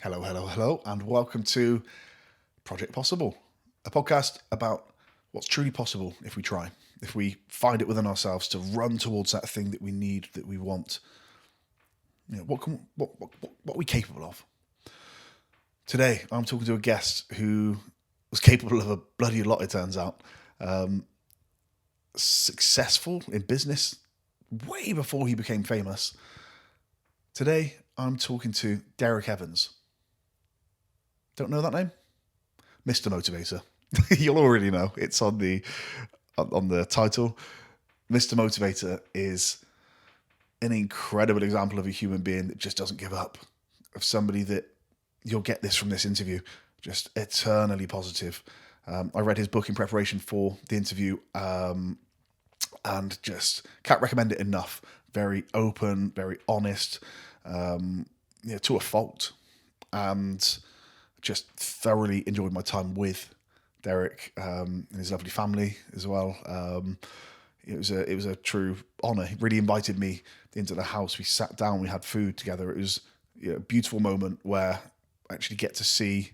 Hello, hello, hello, and welcome to Project Possible, a podcast about what's truly possible if we try, if we find it within ourselves to run towards that thing that we need, that we want. You know, what are we capable of? Today, I'm talking to a guest who was capable of a bloody lot, it turns out. Successful in business way before he became famous. Today, I'm talking to Derrick Evans. Don't know that name? Mr Motivator. You'll already know. It's on the title. Mr Motivator is an incredible example of a human being that just doesn't give up. Of somebody that you'll get this from this interview, just eternally positive. I read his book in preparation for the interview, and just can't recommend it enough. Very open, very honest, to a fault, and just thoroughly enjoyed my time with Derrick and his lovely family as well. It was a true honour. He really invited me into the house. We sat down, we had food together. It was a beautiful moment where I actually get to see,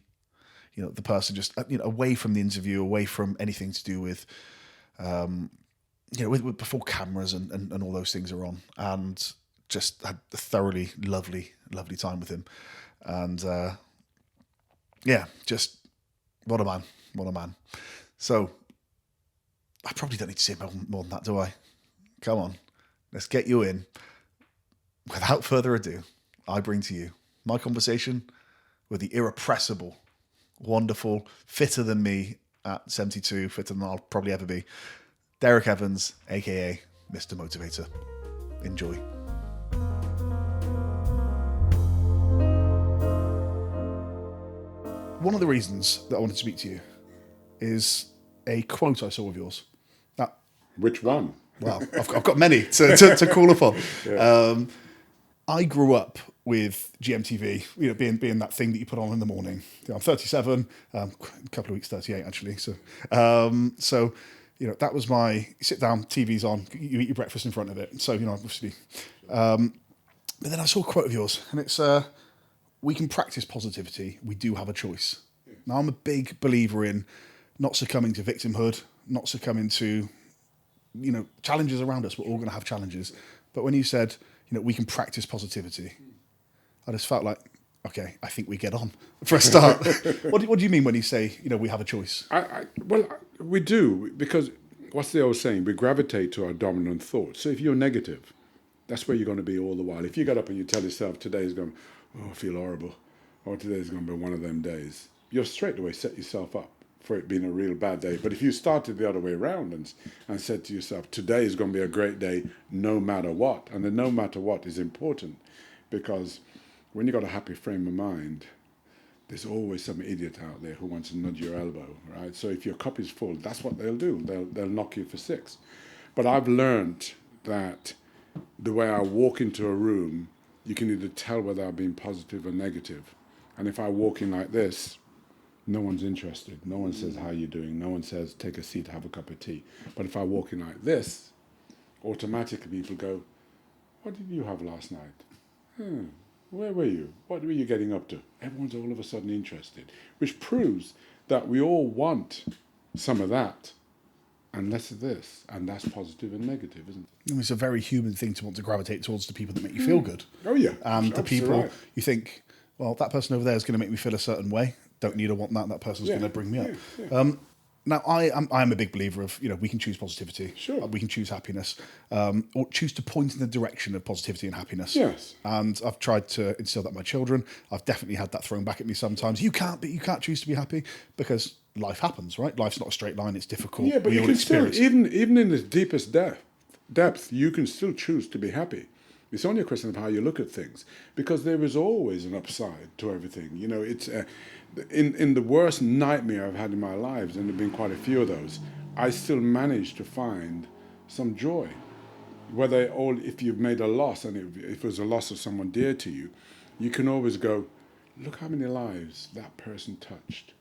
the person just away from the interview, away from anything to do with, with before cameras and all those things are on, and just had a thoroughly lovely time with him, and just what a man. So I probably don't need to say more than that, do I? Come on, let's get you in. Without further ado, I bring to you my conversation with the irrepressible, wonderful, fitter than me at 72, fitter than I'll probably ever be, Derrick Evans, aka Mr Motivator. Enjoy. One of the reasons that I wanted to speak to you is a quote I saw of yours. Now, which one? Well, I've got many to call upon. Yeah. I grew up with GMTV, being that thing that you put on in the morning. I'm 37, a couple of weeks 38 actually. So that was my, you sit down, TV's on, you eat your breakfast in front of it. So, obviously. But then I saw a quote of yours, and it's, we can practice positivity. We do have a choice. Now, I'm a big believer in not succumbing to victimhood, not succumbing to, challenges around us. We're all going to have challenges. But when you said, we can practice positivity, I just felt like, okay, I think we get on for a start. What do you mean when you say, we have a choice? Well, we do, because what's the old saying? We gravitate to our dominant thoughts. So if you're negative, that's where you're going to be all the while. If you get up and you tell yourself today's going, I feel horrible, or today's going to be one of them days, you'll straight away set yourself up for it being a real bad day. But if you started the other way around and said to yourself, today is going to be a great day no matter what, and the no matter what is important, because when you've got a happy frame of mind, there's always some idiot out there who wants to nudge your elbow, right? So if your cup is full, that's what they'll do. They'll knock you for six. But I've learned that the way I walk into a room, you can either tell whether I've been positive or negative. And if I walk in like this, no one's interested. No one says, how you doing? No one says, take a seat, have a cup of tea. But if I walk in like this, automatically people go, what did you have last night? Where were you? What were you getting up to? Everyone's all of a sudden interested, which proves that we all want some of that and less of this, and that's positive and negative, isn't it? It's a very human thing to want to gravitate towards the people that make you feel good. Oh yeah. And the people you think, well, that person over there is going to make me feel a certain way. Don't need or want that. That person's going to bring me up. Yeah. Now, I'm a big believer of, we can choose positivity. Sure. We can choose happiness, or choose to point in the direction of positivity and happiness. Yes. And I've tried to instill that in my children. I've definitely had that thrown back at me sometimes. You can't choose to be happy, because life happens, right? Life's not a straight line. It's difficult. Yeah, but you can still, even in its deepest depth, you can still choose to be happy. It's only a question of how you look at things, because there is always an upside to everything. It's in the worst nightmare I've had in my lives, and there have been quite a few of those, I still managed to find some joy. If you've made a loss, and if it was a loss of someone dear to you, you can always go, look how many lives that person touched.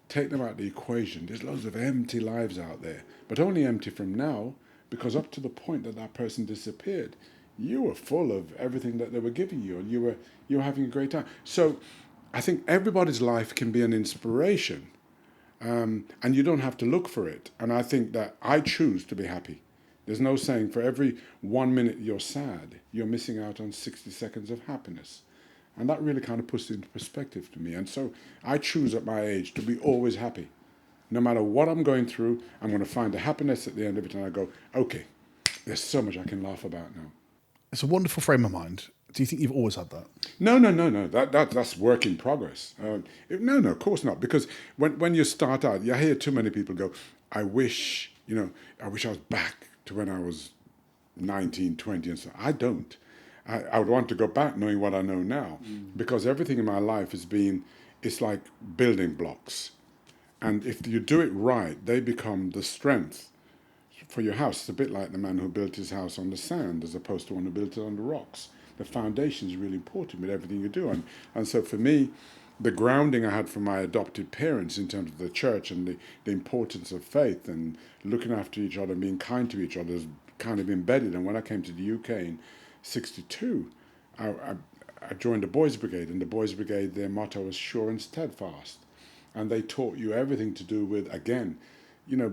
Take them out of the equation. There's loads of empty lives out there, but only empty from now, because up to the point that that person disappeared, you were full of everything that they were giving you, and you were having a great time. So I think everybody's life can be an inspiration, and you don't have to look for it. And I think that I choose to be happy. There's no saying for every 1 minute you're sad, you're missing out on 60 seconds of happiness. And that really kind of puts it into perspective to me. And so I choose at my age to be always happy. No matter what I'm going through, I'm going to find the happiness at the end of it. And I go, okay, there's so much I can laugh about now. It's a wonderful frame of mind. Do you think you've always had that? No. That's work in progress. No, of course not. Because when you start out, you hear too many people go, I wish I was back to when I was 19, 20 and so. I don't. I would want to go back knowing what I know now, because everything in my life it's like building blocks. And if you do it right, they become the strength for your house. It's a bit like the man who built his house on the sand as opposed to one who built it on the rocks. The foundation is really important with everything you do. And so for me, the grounding I had from my adopted parents in terms of the church and the importance of faith and looking after each other and being kind to each other is kind of embedded. And when I came to the UK in 1962, I joined the Boys Brigade, and the Boys Brigade, their motto was sure and steadfast. And they taught you everything to do with, again,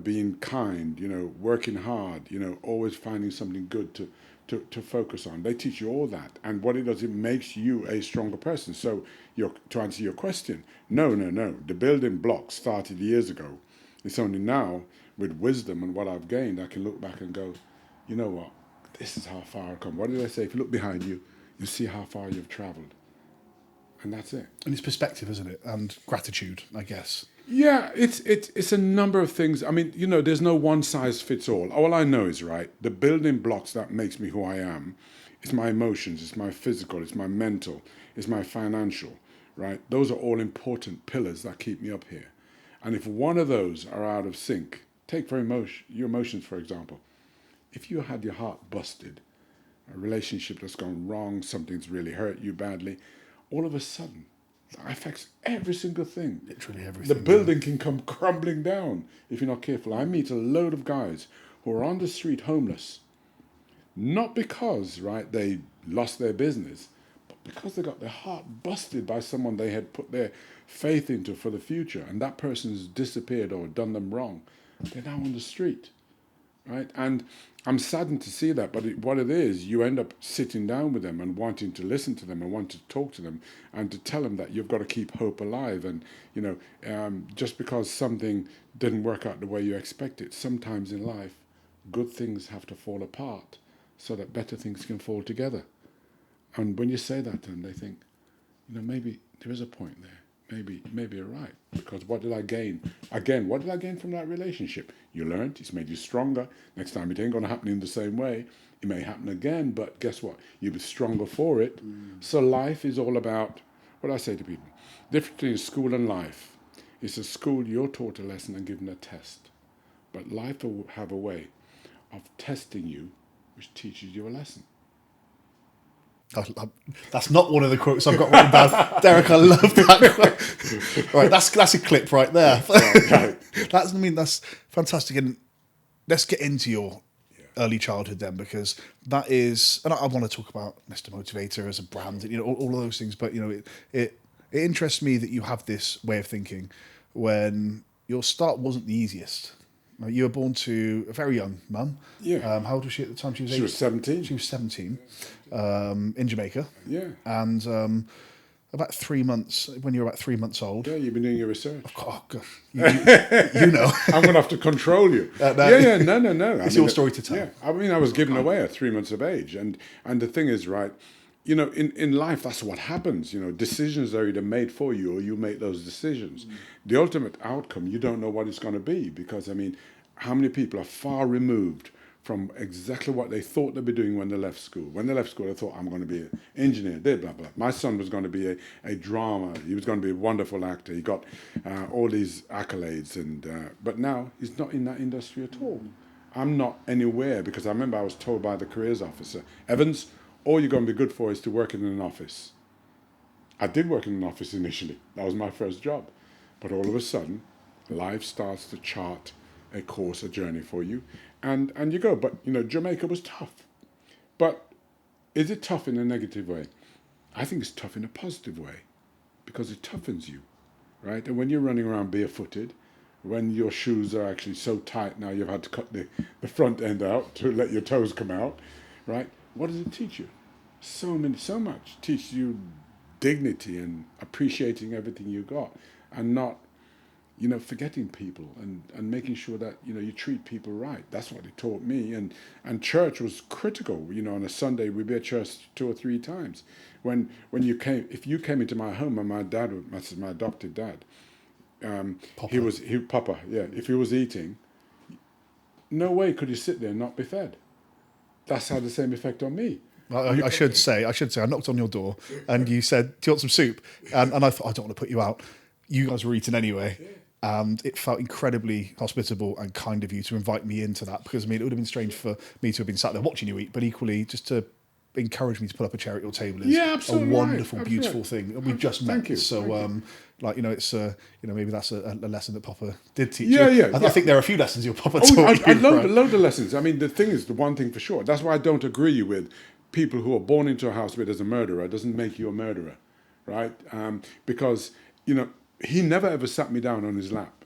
being kind, working hard, always finding something good to focus on. They teach you all that. And what it does, it makes you a stronger person. So to answer your question, no. The building blocks started years ago. It's only now, with wisdom and what I've gained, I can look back and go, you know what? This is how far I've come. What did I say? If you look behind you, you see how far you've traveled. And that's it. And it's perspective, isn't it? And gratitude, I guess. Yeah, it's a number of things. I mean, there's no one size fits all. All I know is, right, the building blocks that makes me who I am, it's my emotions, it's my physical, it's my mental, it's my financial, right? Those are all important pillars that keep me up here. And if one of those are out of sync, take your emotions, for example. If you had your heart busted, a relationship that's gone wrong, something's really hurt you badly, all of a sudden, that affects every single thing. Literally everything. The building can come crumbling down if you're not careful. I meet a load of guys who are on the street homeless, not because, right, they lost their business, but because they got their heart busted by someone they had put their faith into for the future, and that person's disappeared or done them wrong. They're now on the street, right? And I'm saddened to see that, but what it is, you end up sitting down with them and wanting to listen to them and want to talk to them and to tell them that you've got to keep hope alive. And, just because something didn't work out the way you expect it, sometimes in life, good things have to fall apart so that better things can fall together. And when you say that to them, they think, maybe there is a point there. Maybe you're right. Because what did I gain? Again, what did I gain from that relationship? You learned, it's made you stronger. Next time it ain't going to happen in the same way. It may happen again, but guess what? You'll be stronger for it. So life is all about, what I say to people, the difference between school and life is at school you're taught a lesson and given a test. But life will have a way of testing you, which teaches you a lesson. That's not one of the quotes I've got written down. Derrick, I love that quote. Right, that's a clip right there. That's fantastic. And let's get into your early childhood then, because that is, and I want to talk about Mr Motivator as a brand, all of those things. But it interests me that you have this way of thinking when your start wasn't the easiest. You were born to a very young mum. Yeah. How old was she at the time? She was 17. She was 17 in Jamaica. Yeah. And about 3 months, when you're about 3 months old. Yeah, you've been doing your research. Oh, God. You know. I'm going to have to control you. No. It's your story to tell. Yeah. I was given away at 3 months of age. And the thing is, right, in life, that's what happens. Decisions are either made for you or you make those decisions. The ultimate outcome, you don't know what it's going to be, because, how many people are far removed from exactly what they thought they'd be doing when they left school. When they left school, they thought, I'm going to be an engineer, blah, blah. My son was going to be a drama. He was going to be a wonderful actor. He got all these accolades, but now he's not in that industry at all. I'm not anywhere, because I remember I was told by the careers officer, Evans, all you're going to be good for is to work in an office. I did work in an office initially. That was my first job. But all of a sudden, life starts to chart a course, a journey for you, and you go. But, Jamaica was tough. But is it tough in a negative way? I think it's tough in a positive way. because it toughens you, right? And when you're running around barefooted, when your shoes are actually so tight now you've had to cut the front end out to let your toes come out, right? What does it teach you? So much. Teach you dignity and appreciating everything you got, and not, forgetting people, and making sure that, you treat people right. That's what it taught me. And church was critical. On a Sunday, we'd be at church 2 or 3 times. If you came into my home, and my dad, my adopted dad, Papa. Papa, yeah. If he was eating, no way could he sit there and not be fed. That's had the same effect on me. I should say, I knocked on your door and you said, "Do you want some soup?" And I thought, I don't want to put you out. You guys were eating anyway. And it felt incredibly hospitable and kind of you to invite me into that, because, it would have been strange for me to have been sat there watching you eat, but equally just to encourage me to put up a chair at your table is a wonderful, beautiful thing. And we've just met. You. So, it's, maybe that's a lesson that Papa did teach you. Yeah. I think there are a few lessons your Papa taught you. I load of lessons. The thing is, the one thing for sure, that's why I don't agree with people who are born into a house where there's a murderer. It doesn't make you a murderer, right? Because, he never ever sat me down on his lap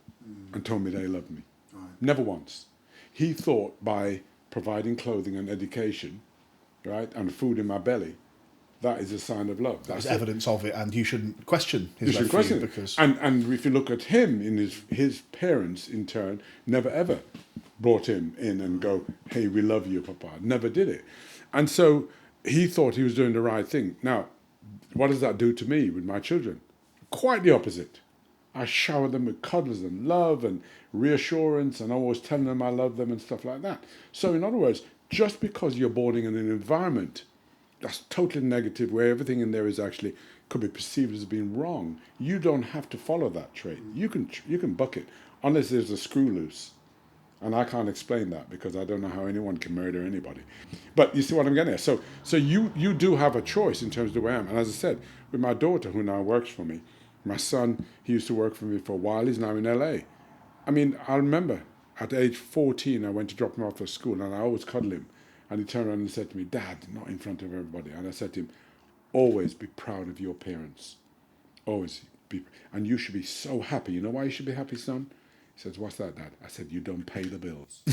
and told me that he loved me. Right. Never once. He thought by providing clothing and education, right, and food in my belly, that is a sign of love. That's evidence of it, and you shouldn't question his love for you, because... And if you look at him, in his parents, in turn, never ever brought him in and go, "Hey, we love you, Papa." Never did it. And so he thought he was doing the right thing. Now, what does that do to me with my children? Quite the opposite. I shower them with cuddles and love and reassurance, and I'm always telling them I love them and stuff like that. So in other words, just because you're born in an environment that's totally negative, where everything in there is actually could be perceived as being wrong, you don't have to follow that trait. You can buck it, unless there's a screw loose. And I can't explain that, because I don't know how anyone can murder anybody. But you see what I'm getting at? So you do have a choice in terms of the way I am. And as I said, with my daughter, who now works for me, my son, he used to work for me for a while. He's now in LA. I remember at age 14, I went to drop him off at school, and I always cuddle him. And he turned around and said to me, "Dad, not in front of everybody." And I said to him, "Always be proud of your parents. Always be. And you should be so happy. You know why you should be happy, son?" He says, "What's that, Dad?" I said, "You don't pay the bills."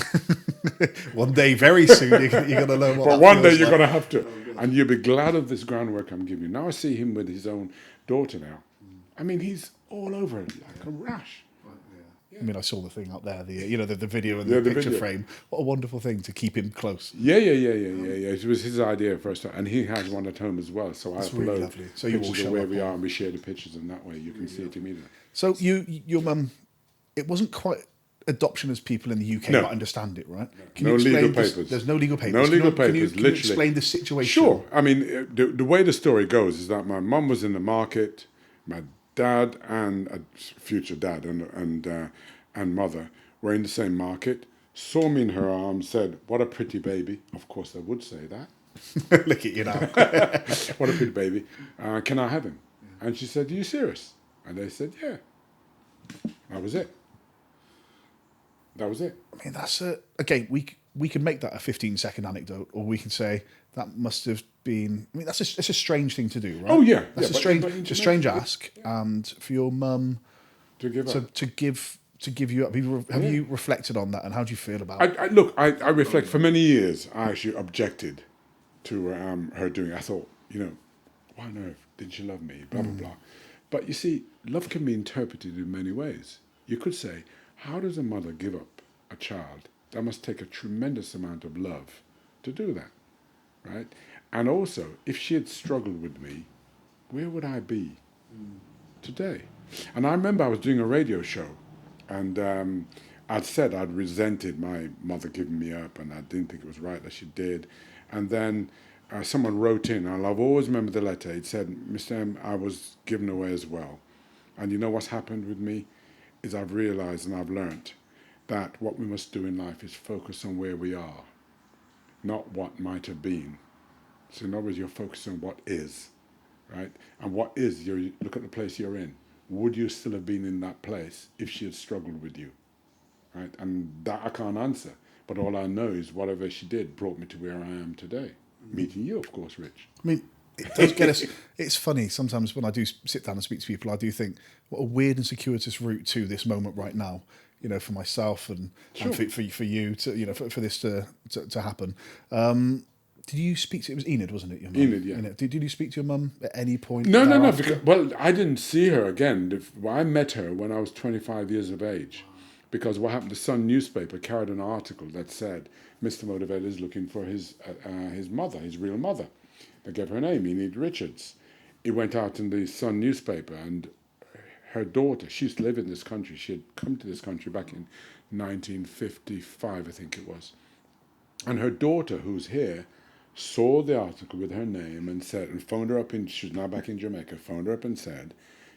One day, very soon, you're going to learn what But one day you're going to have to. And you'll be glad of this groundwork I'm giving you. Now I see him with his own daughter now. He's all over it like a rash. I saw the thing up there, the video and the picture frame. What a wonderful thing to keep him close. Yeah. It was his idea first, and he has one at home as well. So I upload really lovely. So you all show where up we are, and we share the pictures, and that way you can see it immediately. So your mum, it wasn't quite adoption as people in the UK might understand it, right? Can you explain legal papers. There's no legal papers. No legal papers. Can you literally explain the situation? Sure. The way the story goes is that my mum was in the market. My dad and a future dad and mother were in the same market, saw me in her arms, said, "What a pretty baby." Of course they would say that. Look at you now. "What a pretty baby. Can I have him?" And she said, "Are you serious?" And they said, "Yeah." That was it. That's again, we can make that a 15-second anecdote, or we can say that must have been. It's a strange thing to do, right? Oh yeah, that's it's a strange ask, and for your mum to give up. to give you up. Have you reflected on that, and how do you feel about it? Look, I reflect. For many years, I actually objected to her doing it. I thought, why on earth didn't she love me? Blah blah blah. But you see, love can be interpreted in many ways. You could say, how does a mother give up a child? That must take a tremendous amount of love to do that, right? And also, if she had struggled with me, where would I be today? And I remember I was doing a radio show, and I'd said I'd resented my mother giving me up, and I didn't think it was right that she did. And then someone wrote in, and I've always remembered the letter. It said, "Mr. M, I was given away as well. And you know what's happened with me? Is I've realized and I've learnt that what we must do in life is focus on where we are, not what might have been." So in other words, you're focusing on what is, right? And what is, you look at the place you're in. Would you still have been in that place if she had struggled with you, right? And that I can't answer. But all I know is whatever she did brought me to where I am today. Meeting you, of course, Rich. it does get us. It's funny sometimes when I do sit down and speak to people, I do think what a weird and circuitous route to this moment right now. You know, for myself and for you to for this to happen. Did you speak to? It was Enid, wasn't it? Your mum? Enid, yeah. Enid. Did you speak to your mum at any point? No. thereafter? Because, I didn't see her again. I met her when I was 25 years of age. Because what happened, the Sun newspaper carried an article that said Mr Motivator is looking for his mother, his real mother. They gave her a name, Enid Richards. It went out in the Sun newspaper, and her daughter, she used to live in this country. She had come to this country back in 1955, I think it was. And her daughter, who's here, saw the article with her name and said, and phoned her up she's now back in Jamaica, phoned her up and said,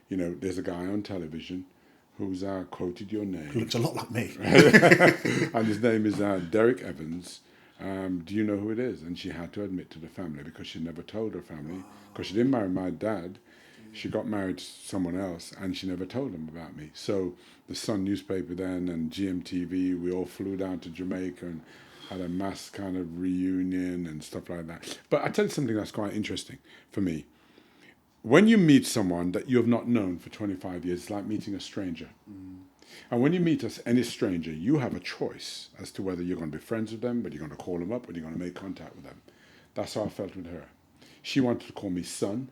there's a guy on television who's quoted your name. Who looks a lot like me. And his name is Derrick Evans. Do you know who it is? And she had to admit to the family because she never told her family, because she didn't marry my dad. She got married to someone else, and she never told them about me. So the Sun newspaper then and GMTV, we all flew down to Jamaica and had a mass kind of reunion and stuff like that. But I tell you something that's quite interesting for me. When you meet someone that you have not known for 25 years, it's like meeting a stranger. And when you meet any stranger, you have a choice as to whether you're going to be friends with them, whether you're going to call them up, whether you're going to make contact with them. That's how I felt with her. She wanted to call me son,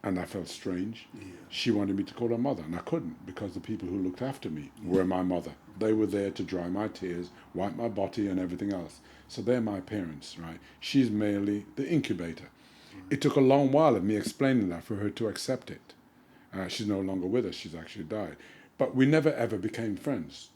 and I felt strange. Yeah. She wanted me to call her mother, and I couldn't, because the people who looked after me were my mother. They were there to dry my tears, wipe my body, and everything else. So they're my parents, right? She's merely the incubator. It took a long while of me explaining that for her to accept it. She's no longer with us. She's actually died. But we never, ever became friends.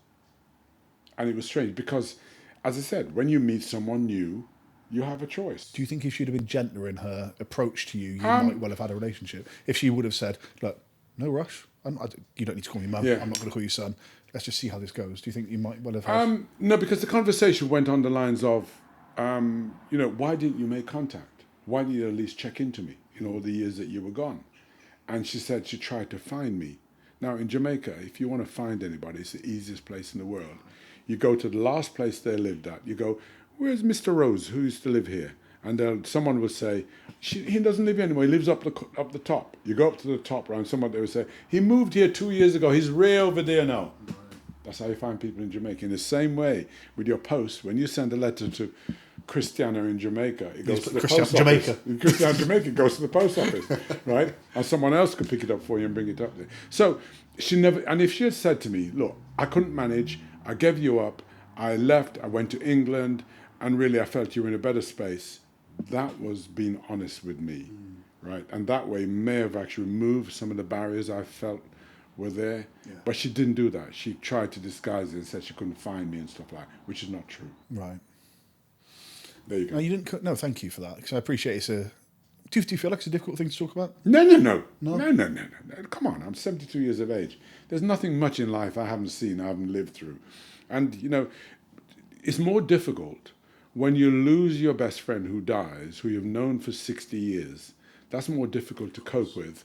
And it was strange because, as I said, when you meet someone new, you have a choice. Do you think if she'd have been gentler in her approach to you, you might well have had a relationship? If she would have said, look, no rush. You don't need to call me mum. Yeah. I'm not going to call you son. Let's just see how this goes. Do you think you might well have had... No, because the conversation went on the lines of, why didn't you make contact? Why didn't you at least check into me in all the years that you were gone? And she said she tried to find me. Now, in Jamaica, if you want to find anybody, it's the easiest place in the world. You go to the last place they lived at. You go, where's Mr. Rose, who used to live here? And someone would say, he doesn't live here anymore. He lives up the top. You go up to the top, right? And someone they would say, he moved here 2 years ago. He's way over there now. That's how you find people in Jamaica. In the same way, with your post, when you send a letter to Christiana in Jamaica, it goes to the post office. Christiana Jamaica goes to the post office, right? And someone else could pick it up for you and bring it up there. So she never, and if she had said to me, look, I couldn't manage, I gave you up, I left, I went to England, and really I felt you were in a better space, that was being honest with me, right? And that way may have actually removed some of the barriers I felt were there. Yeah. But she didn't do that. She tried to disguise it and said she couldn't find me and stuff like that, which is not true. Right. There you go. No, you didn't. No, thank you for that, because I appreciate it's a... Do you feel like it's a difficult thing to talk about? No. Come on, I'm 72 years of age. There's nothing much in life I haven't seen, I haven't lived through. And, it's more difficult when you lose your best friend who dies, who you've known for 60 years. That's more difficult to cope with,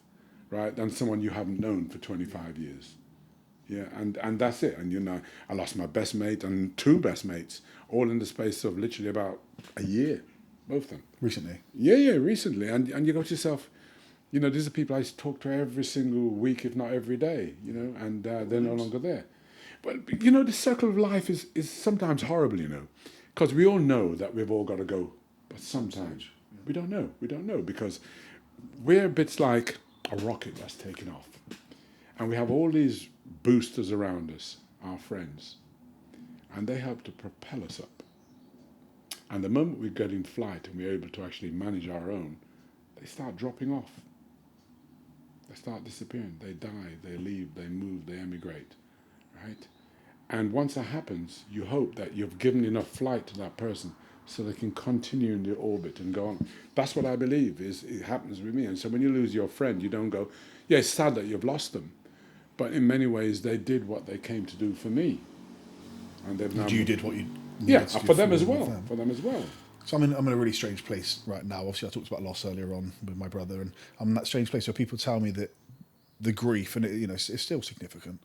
right, than someone you haven't known for 25 years. Yeah, and that's it. And, I lost my best mate and two best mates, all in the space of literally about a year, both of them. Recently? Yeah, recently. And you go to yourself, these are people I talk to every single week, if not every day, and they're no longer there. But, the circle of life is sometimes horrible, because we all know that we've all got to go. But sometimes we don't know. We don't know, because we're bits like a rocket that's taken off. And we have all these boosters around us, our friends, and they help to propel us up. And the moment we get in flight and we're able to actually manage our own, they start dropping off. They start disappearing. They die, they leave, they move, they emigrate, right? And once that happens, you hope that you've given enough flight to that person so they can continue in the orbit and go on. That's what I believe it happens with me. And so when you lose your friend, you don't go, yeah, it's sad that you've lost them. But in many ways, they did what they came to do for me. And they've now... You did what you... Yeah, for them as well. For them as well. So I'm in a really strange place right now. Obviously, I talked about loss earlier on with my brother, and I'm in that strange place where people tell me that the grief, and it's still significant,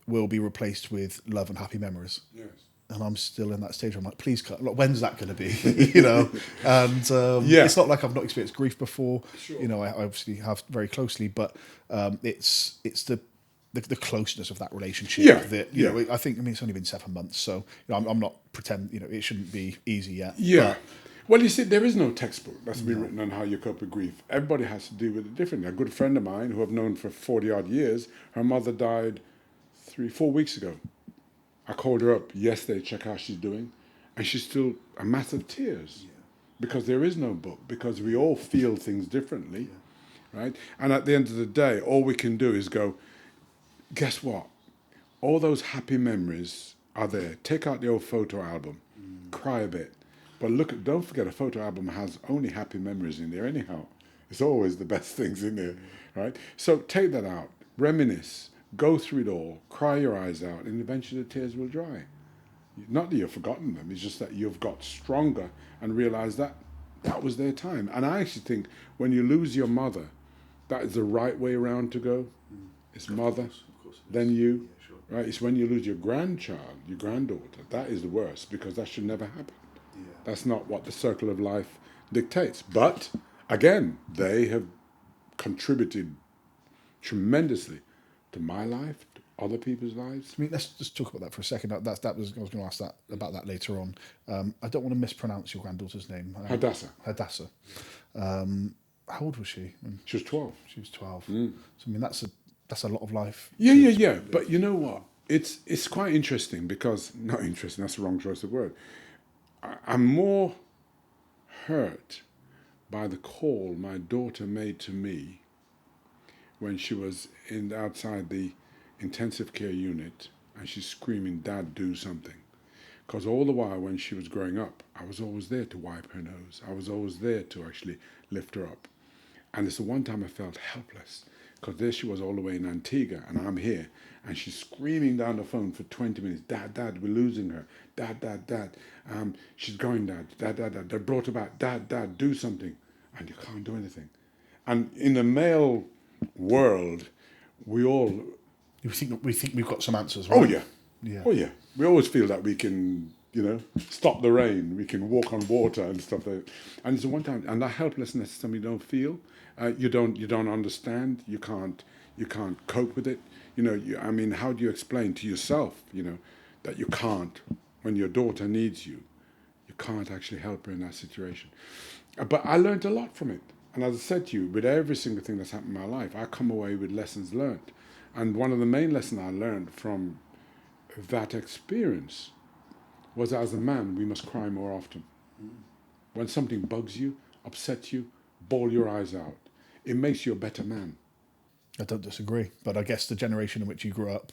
will be replaced with love and happy memories. Yes. And I'm still in that stage where I'm like, please cut. Like, when's that going to be? You know? And Yeah. it's not like I've not experienced grief before. Sure. You know, I obviously have very closely, but it's the closeness of that relationship. Yeah, That you know, I think. I mean, it's only been 7 months, so you know, I'm not pretend. You know, it shouldn't be easy yet. Yeah. Well, you see, there is no textbook that's been written on how you cope with grief. Everybody has to deal with it differently. A good friend of mine who I've known for 40 odd years, her mother died 3-4 weeks ago. I called her up yesterday to check how she's doing, and she's still a mass of tears because there is no book, because we all feel things differently, right? And at the end of the day, all we can do is go, guess what? All those happy memories are there. Take out the old photo album, cry a bit. But don't forget, a photo album has only happy memories in there anyhow. It's always the best things in there, right? So take that out, reminisce, go through it all, cry your eyes out, and eventually the tears will dry. Not that you've forgotten them, it's just that you've got stronger and realised that that was their time. And I actually think when you lose your mother, that is the right way around to go. It's mother, then you, right? It's when you lose your grandchild, your granddaughter, that is the worst, because that should never happen. That's not what the circle of life dictates. But again, they have contributed tremendously to my life, to other people's lives. I mean, let's just talk about that for a second. I was going to ask about that later on. I don't want to mispronounce your granddaughter's name. Hadassah. How old was she? She was 12. She was 12. So I mean, that's a lot of life. Yeah. But you know what? It's quite interesting, because not interesting. That's the wrong choice of word. I'm more hurt by the call my daughter made to me when she was outside the intensive care unit, and she's screaming, "Dad, do something." Because all the while when she was growing up, I was always there to wipe her nose. I was always there to actually lift her up. And it's the one time I felt helpless, because there she was all the way in Antigua, and I'm here, and she's screaming down the phone for 20 minutes, "Dad, we're losing her. Dad, she's going, Dad. They brought her back. Dad, do something." And you can't do anything. And in the male world, we think we've got some answers, right? Oh yeah. We always feel that we can, stop the rain. We can walk on water and stuff like that. And it's one time, and that helplessness is something you don't feel. You don't understand. You can't cope with it. How do you explain to yourself, that you can't, when your daughter needs you, you can't actually help her in that situation. But I learned a lot from it. And as I said to you, with every single thing that's happened in my life, I come away with lessons learned. And one of the main lessons I learned from that experience was, as a man, we must cry more often. When something bugs you, upsets you, bawl your eyes out. It makes you a better man. I don't disagree, but I guess the generation in which you grew up,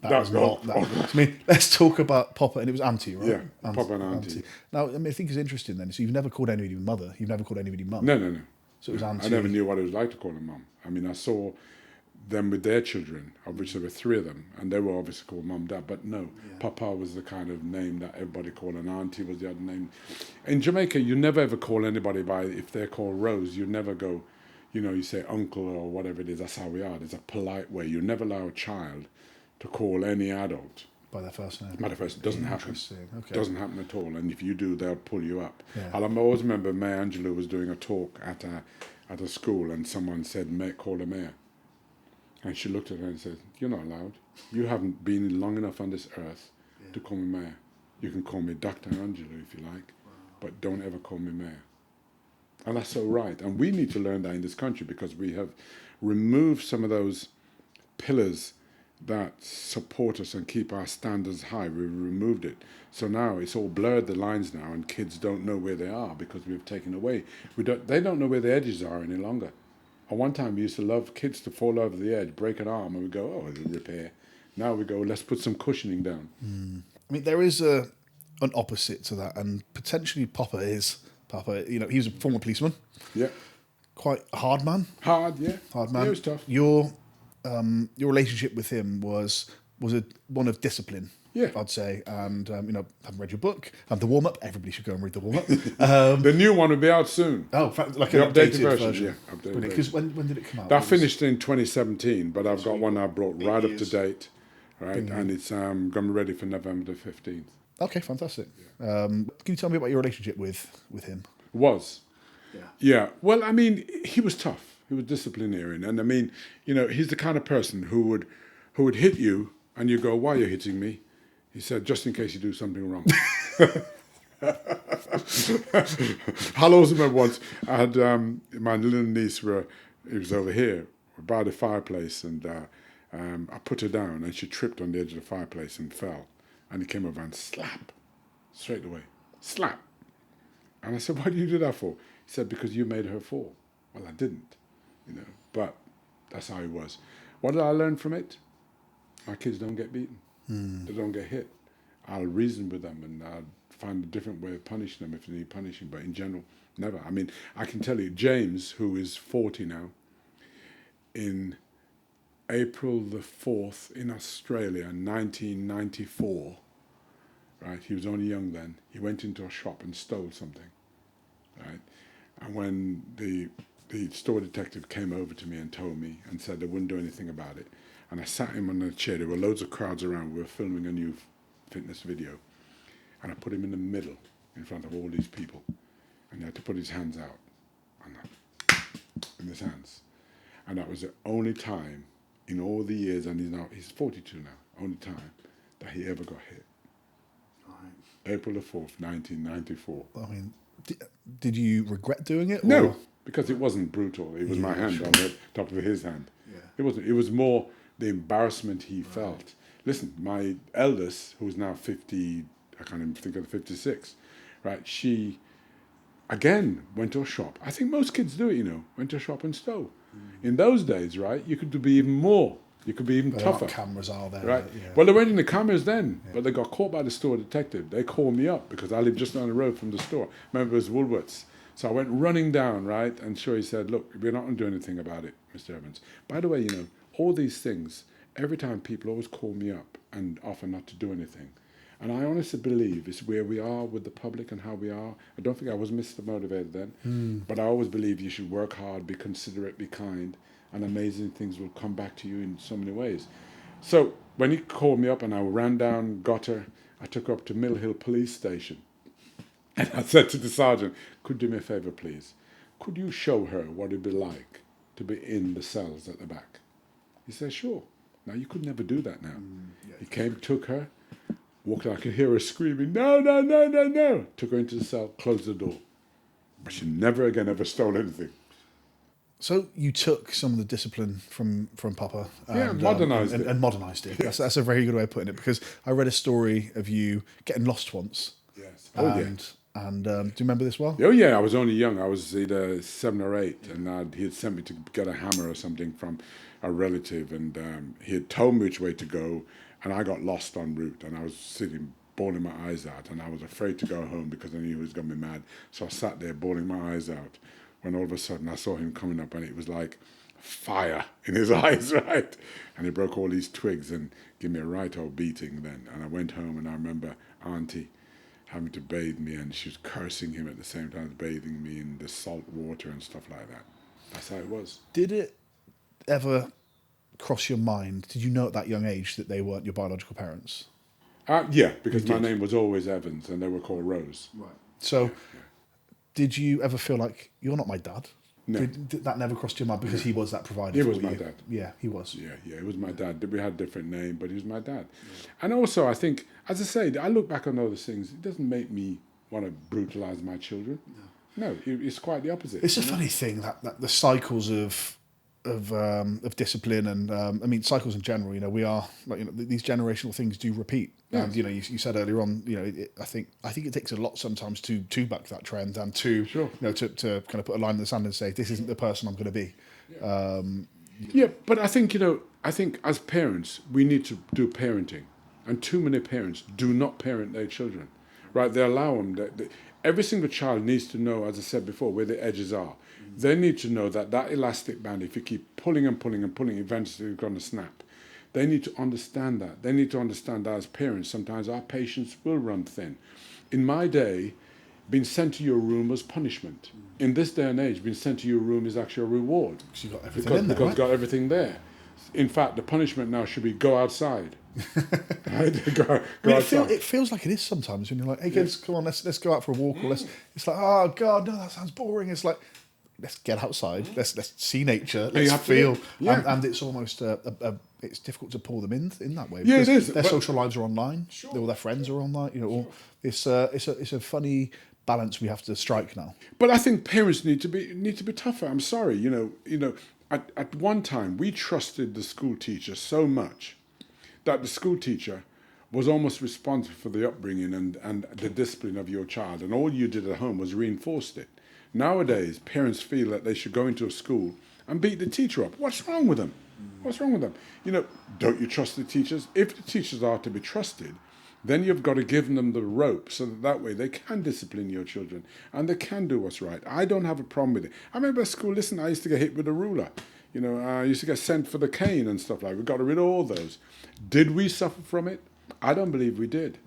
That's not. I mean, let's talk about Papa, and it was Auntie, right? Yeah, Papa and Auntie. Now, I think it's interesting then. So you've never called anybody mother. You've never called anybody mum. No. So it was Auntie. I never knew what it was like to call them mum. I mean, I saw them with their children, of which there were 3 of them, and they were obviously called mum, dad. But no, Papa was the kind of name that everybody called, and Auntie was the other name. In Jamaica, you never ever call anybody by, if they're called Rose, you never go, you say uncle or whatever it is. That's how we are. There's a polite way. You never allow a child to call any adult by their first name. It doesn't happen. Okay. Doesn't happen at all. And if you do, they'll pull you up. Yeah. I always remember Mayor Angelou was doing a talk at a school, and someone said, call the mayor. And she looked at her and said, "You're not allowed. You haven't been long enough on this earth to call me mayor. You can call me Dr. Angelou if you like, but don't ever call me mayor." And that's so right. And we need to learn that in this country, because we have removed some of those pillars that support us and keep our standards high. We've removed it. So now it's all blurred, the lines now, and kids don't know where they are because we've taken away. They don't know where the edges are any longer. At one time, we used to love kids to fall over the edge, break an arm, and we go, "Oh, it'll repair." Now we go, "Let's put some cushioning down." I mean, there is an opposite to that, and potentially Papa. He was a former policeman. Yeah. Quite a hard man. Hard man. Yeah, it was tough. Your relationship with him was one of discipline. Yeah. I'd say. And, having read your book, and the warm-up, everybody should go and read the warm-up. The new one will be out soon. Oh, like the an updated version. Yeah, updated Because when did it come out? That finished in 2017, but I've got one I brought right up to date, right? Mm-hmm. And it's going to be ready for November the 15th. Okay, fantastic. Can you tell me about your relationship with him? Was. Yeah. Yeah. Well, I mean, he was tough. He was disciplinarian. And I mean, he's the kind of person who would hit you and you go, "Why are you hitting me?" He said, "Just in case you do something wrong." I'll also remember once I had my little niece, it was over here by the fireplace, and I put her down and she tripped on the edge of the fireplace and fell. And he came over and slap, straight away. Slap. And I said, "Why do you do that for?" He said, "Because you made her fall." Well, I didn't, but that's how he was. What did I learn from it? My kids don't get beaten. They don't get hit. I'll reason with them and I'll find a different way of punishing them if they need punishing, but in general, never. I mean, I can tell you, James, who is 40 now, in April the 4th in Australia, 1994, right, he was only young then, he went into a shop and stole something, right? And when the store detective came over to me and told me and said they wouldn't do anything about it, and I sat him on a chair, there were loads of crowds around, we were filming a new fitness video, and I put him in the middle in front of all these people, and he had to put his hands out, and in his hands. And that was the only time in all the years, and he's 42 now, only time that he ever got hit. Right. April the 4th, 1994. I mean, did you regret doing it? No, or? because it wasn't brutal. It was my hand on the top of his hand. Yeah. It wasn't. It was more the embarrassment he felt. Listen, my eldest, who's now 50, I can't even think of the 56, right? She, again, went to a shop. I think most kids do it, went to a shop and stole. In those days, right, you could be even more. You could be even tougher. Cameras are there. Right. Yeah. Well, they weren't in the cameras then, but they got caught by the store detective. They called me up because I lived just down the road from the store. Remember, it was Woolworths. So I went running down, right, and sure, he said, "Look, we're not going to do anything about it, Mr. Evans." By the way, all these things, every time people always call me up and offer not to do anything. And I honestly believe it's where we are with the public and how we are. I don't think I was Mr. Motivator then, but I always believe you should work hard, be considerate, be kind, and amazing things will come back to you in so many ways. So when he called me up and I ran down, got her, I took her up to Mill Hill Police Station. And I said to the sergeant, "Could you do me a favour, please? Could you show her what it'd be like to be in the cells at the back?" He said, "Sure." Now, you could never do that now. He came, took her, walked out, I could hear her screaming, "No, no, no, no, no." Took her into the cell, closed the door. But she never again ever stole anything. So you took some of the discipline from Papa and modernised it. And modernised it. That's a very good way of putting it, because I read a story of you getting lost once. Yes. And do you remember this well? Oh, yeah. I was only young. I was either 7 or 8, and he had sent me to get a hammer or something from a relative, and he had told me which way to go, and I got lost en route, and I was sitting bawling my eyes out, and I was afraid to go home because I knew he was going to be mad. So I sat there bawling my eyes out, when all of a sudden I saw him coming up, and it was like fire in his eyes, right? And he broke all these twigs and gave me a right old beating then. And I went home, and I remember Auntie having to bathe me, and she was cursing him at the same time as bathing me in the salt water and stuff like that. That's how it was. Did it ever cross your mind, did you know at that young age that they weren't your biological parents? Yeah, because my name was always Evans, and they were called Rose. Right. So did you ever feel like, "You're not my dad"? No. Did that never crossed your mind because he was that provider? He for was you? my dad. Yeah, he was. Yeah, he was my dad. We had a different name, but he was my dad. Yeah. And also, I think, as I say, I look back on all those things, it doesn't make me want to brutalise my children. No, it's quite the opposite. It's a funny thing that the cycles of discipline and I mean cycles in general. We are these generational things do repeat. Yes. And you said earlier on, I think it takes a lot sometimes to buck that trend and to to kind of put a line in the sand and say, this isn't the person I'm going to be. Yeah, but I think as parents we need to do parenting, and too many parents do not parent their children. Right? They allow them. Every single child needs to know, as I said before, where the edges are. They need to know that elastic band, if you keep pulling and pulling and pulling, eventually it's going to snap. They need to understand that. They need to understand that as parents, sometimes our patience will run thin. In my day, being sent to your room was punishment. In this day and age, being sent to your room is actually a reward. Because you've got everything in there, because you've got everything there. in fact, the punishment now should be go outside. Right? Go I mean, outside. it feels like it is sometimes when you're like, hey kids, come on, let's go out for a walk, or it's like, oh god, no, that sounds boring. It's like, let's get outside, let's see nature, let's feel, and it's almost it's difficult to pull them in that way. Yeah, it is. Their social lives are online, all their friends are online. Or it's a funny balance we have to strike now. But I think parents need to be tougher. I'm sorry, at one time we trusted the school teacher so much that the school teacher was almost responsible for the upbringing and the discipline of your child, and all you did at home was reinforced it. Nowadays, parents feel that they should go into a school and beat the teacher up. What's wrong with them? What's wrong with them? Don't you trust the teachers? If the teachers are to be trusted, then you've got to give them the rope so that way they can discipline your children and they can do what's right. I don't have a problem with it. I remember at school, listen, I used to get hit with a ruler. I used to get sent for the cane and stuff like that. We got rid of all those. Did we suffer from it? I don't believe we did.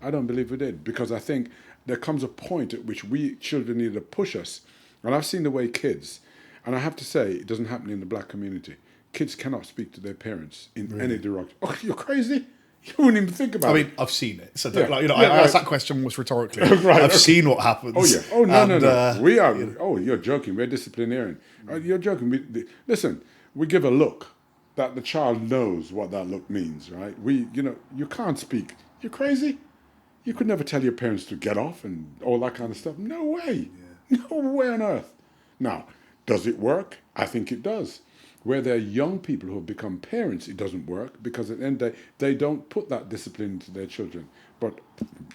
I don't believe we did, because I think there comes a point at which we children need to push us. And I've seen the way kids, and I have to say, it doesn't happen in the black community. Kids cannot speak to their parents in any direction. Oh, you're crazy? You wouldn't even think about it. I mean, I've seen it. So, I asked that question almost rhetorically. I've seen what happens. Oh, yeah. Oh, no. We are. Oh, you're joking. We're disciplinarian. You're joking. Listen, we give a look that the child knows what that look means, right? You can't speak. You're crazy. You could never tell your parents to get off and all that kind of stuff. No way. Yeah. No way on earth. Now, does it work? I think it does. Where there are young people who have become parents, it doesn't work, because at the end of the day, they don't put that discipline into their children. But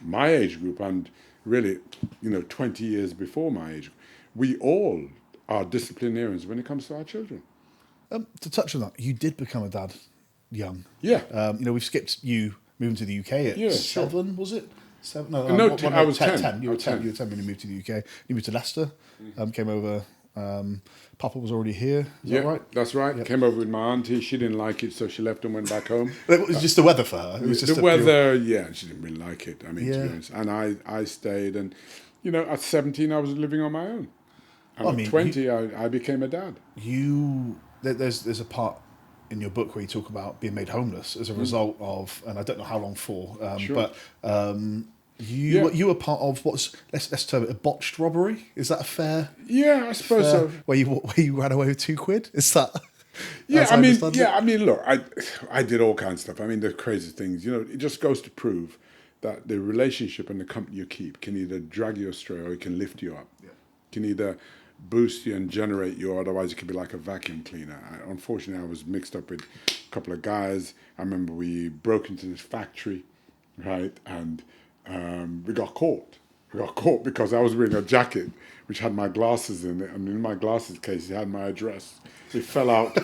my age group, and really, 20 years before my age group, we all are disciplinarians when it comes to our children. To touch on that, you did become a dad young. Yeah. We've skipped you moving to the UK at 7, was it? 7? No, I was 10. You were 10. You were 10 when you moved to the UK. You moved to Leicester, came over. Papa was already here. Is that right? That's right. Yep. Came over with my auntie. She didn't like it, so she left and went back home. It was just the weather for her. It was just the weather, she didn't really like it. I mean, to be honest. And I stayed, and at 17 I was living on my own. And at 20 I became a dad. There's a part in your book where you talk about being made homeless as a result of, and I don't know how long for, but you were part of let's term it a botched robbery. Is that a fair? Yeah, I suppose so. Where you ran away with £2? Is that? I mean, look, I did all kinds of stuff. I mean, the crazy things. It just goes to prove that the relationship and the company you keep can either drag you astray or it can lift you up. Yeah. Can either boost you and generate you, or otherwise it could be like a vacuum cleaner. Unfortunately, I was mixed up with a couple of guys. I remember we broke into this factory, right, and we got caught. We got caught because I was wearing a jacket which had my glasses in it, and in my glasses case it had my address. It fell out.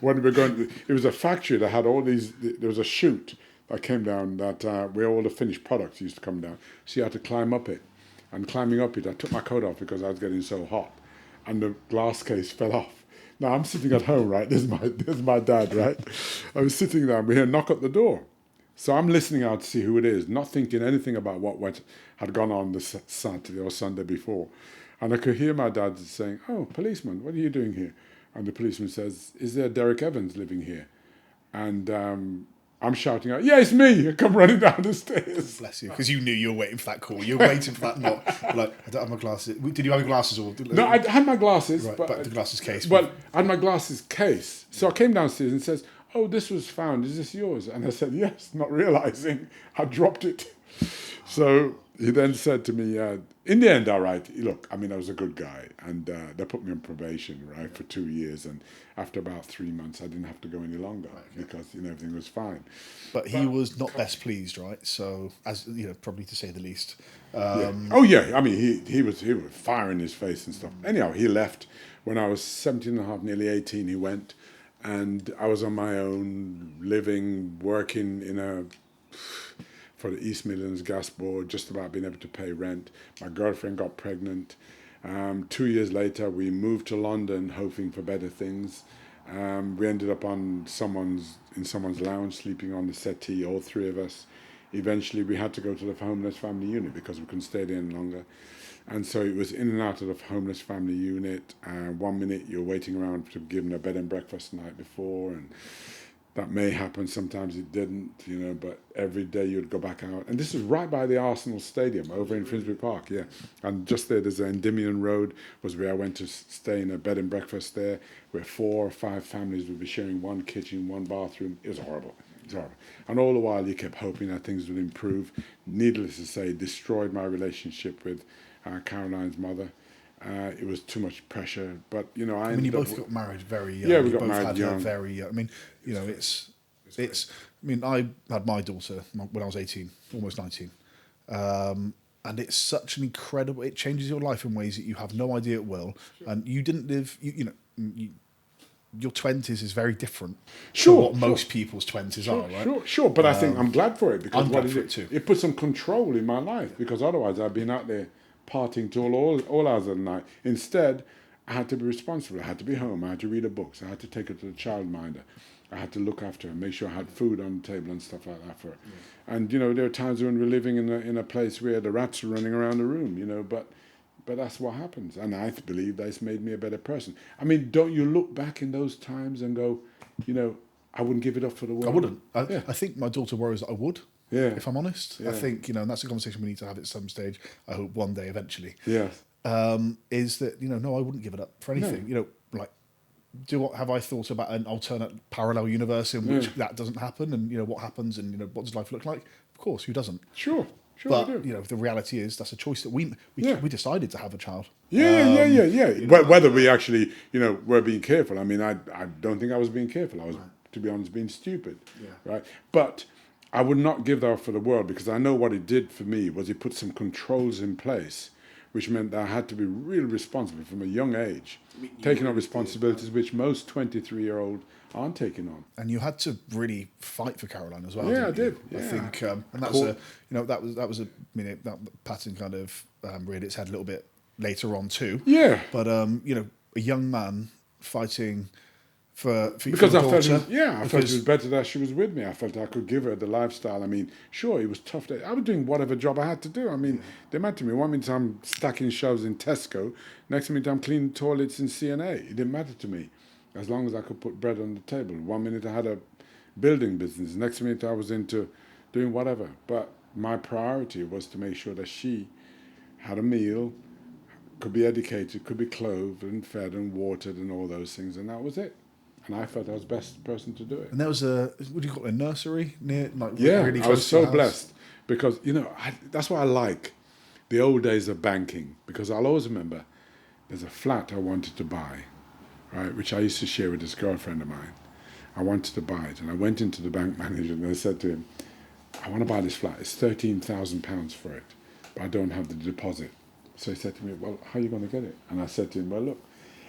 When we were going. It was a factory that had all these. There was a chute that came down that where all the finished products used to come down. So you had to climb up it, and climbing up it, I took my coat off because I was getting so hot, and the glass case fell off. Now I'm sitting at home, right? This is my dad, right? I was sitting there, and we hear a knock at the door. So I'm listening out to see who it is, not thinking anything about what had gone on the Saturday or Sunday before. And I could hear my dad saying, "Oh, policeman, what are you doing here?" And the policeman says, "Is there Derrick Evans living here?" And I'm shouting out, "Yeah, it's me!" I come running down the stairs. Bless you, because you knew you were waiting for that call. You were waiting for that knock. Like, I don't have my glasses. Did you have your glasses? No, I had my glasses. Right, but the glasses case. Well, I had my glasses case. So I came downstairs and says, "Oh, this was found. Is this yours?" And I said, "Yes," not realising I dropped it. So he then said to me, in the end, all right, look, I mean, I was a good guy. And they put me on probation, right, for 2 years. And after about 3 months, I didn't have to go any longer because, everything was fine. But he was not best pleased, right? So, as probably to say the least. Yeah. Oh, yeah. I mean, he was fire in his face and stuff. Anyhow, he left. When I was 17 and a half, nearly 18, he went. And I was on my own, living, working for the East Midlands Gas Board, just about being able to pay rent. My girlfriend got pregnant. 2 years later, we moved to London, hoping for better things. We ended up in someone's lounge, sleeping on the settee, all three of us. Eventually, we had to go to the homeless family unit because we couldn't stay there any longer. And so it was in and out of the homeless family unit. And 1 minute you're waiting around to give them a bed and breakfast the night before, and that may happen. Sometimes it didn't, but every day you'd go back out. And this is right by the Arsenal Stadium over in Finsbury Park, yeah. And just there's Endymion Road was where I went to stay in a bed and breakfast there, where 4 or 5 families would be sharing one kitchen, one bathroom. It was horrible. It was horrible. And all the while you kept hoping that things would improve. Needless to say, destroyed my relationship with Caroline's mother. It was too much pressure, but I mean, you ended up both got married very young. Yeah, we You got both married had her young. very young. I mean, it's. I mean, I had my daughter when I was 18, almost 19, and it's such an incredible. It changes your life in ways that you have no idea it will. And you didn't live. Your 20s is very different to what most people's 20s are, right? Sure. But I think I'm glad for it, because I'm glad for it too. It put some control in my life, because otherwise I'd been out there partying till all hours of the night. Instead, I had to be responsible. I had to be home. I had to read her books. I had to take her to the childminder. I had to look after her, make sure I had food on the table and stuff like that for her. Yeah. And there were times when we were living in a place where the rats were running around the room. But that's what happens. And I believe that's made me a better person. I mean, don't you look back in those times and go, I wouldn't give it up for the world? I wouldn't. I think my daughter worries that I would. Yeah. If I'm honest, Yeah. I think and that's a conversation we need to have at some stage. I hope one day, eventually. Yes. Is that no, I wouldn't give it up for anything. No. Have I thought about an alternate parallel universe in which that doesn't happen, and what happens, and what does life look like? Of course, who doesn't? Sure. But I do. the reality is that's a choice that we decided to have a child. Yeah. Whether we actually, were being careful. I mean, I don't think I was being careful. I was, to be honest, being stupid. Yeah. Right. But I would not give that up for the world, because I know what it did for me was it put some controls in place, which meant that I had to be really responsible from a young age, taking on responsibilities which most 23-year-olds aren't taking on. And you had to really fight for Caroline as well. Yeah, didn't I did. you? I Yeah. think, and that's that was a that pattern kind of reared its head a little bit later on too. Yeah. But a young man fighting for Because your I felt, daughter, I felt it was better that she was with me. I felt I could give her the lifestyle. I mean, sure, it was tough. I was doing whatever job I had to do. I mean, they mattered to me. 1 minute I'm stacking shelves in Tesco. Next minute I'm cleaning toilets in CNA. It didn't matter to me, as long as I could put bread on the table. 1 minute I had a building business. Next minute I was into doing whatever. But my priority was to make sure that she had a meal, could be educated, could be clothed and fed and watered and all those things, and that was it. And I felt I was the best person to do it. And there was what do you call it, a nursery near, I really close was to so the house? blessed, because that's why I like the old days of banking, because I'll always remember there's a flat I wanted to buy, right, which I used to share with this girlfriend of mine. I wanted to buy it, and I went into the bank manager and I said to him, I want to buy this flat. It's £13,000 for it, but I don't have the deposit. So he said to me, well, how are you going to get it? And I said to him, well, look,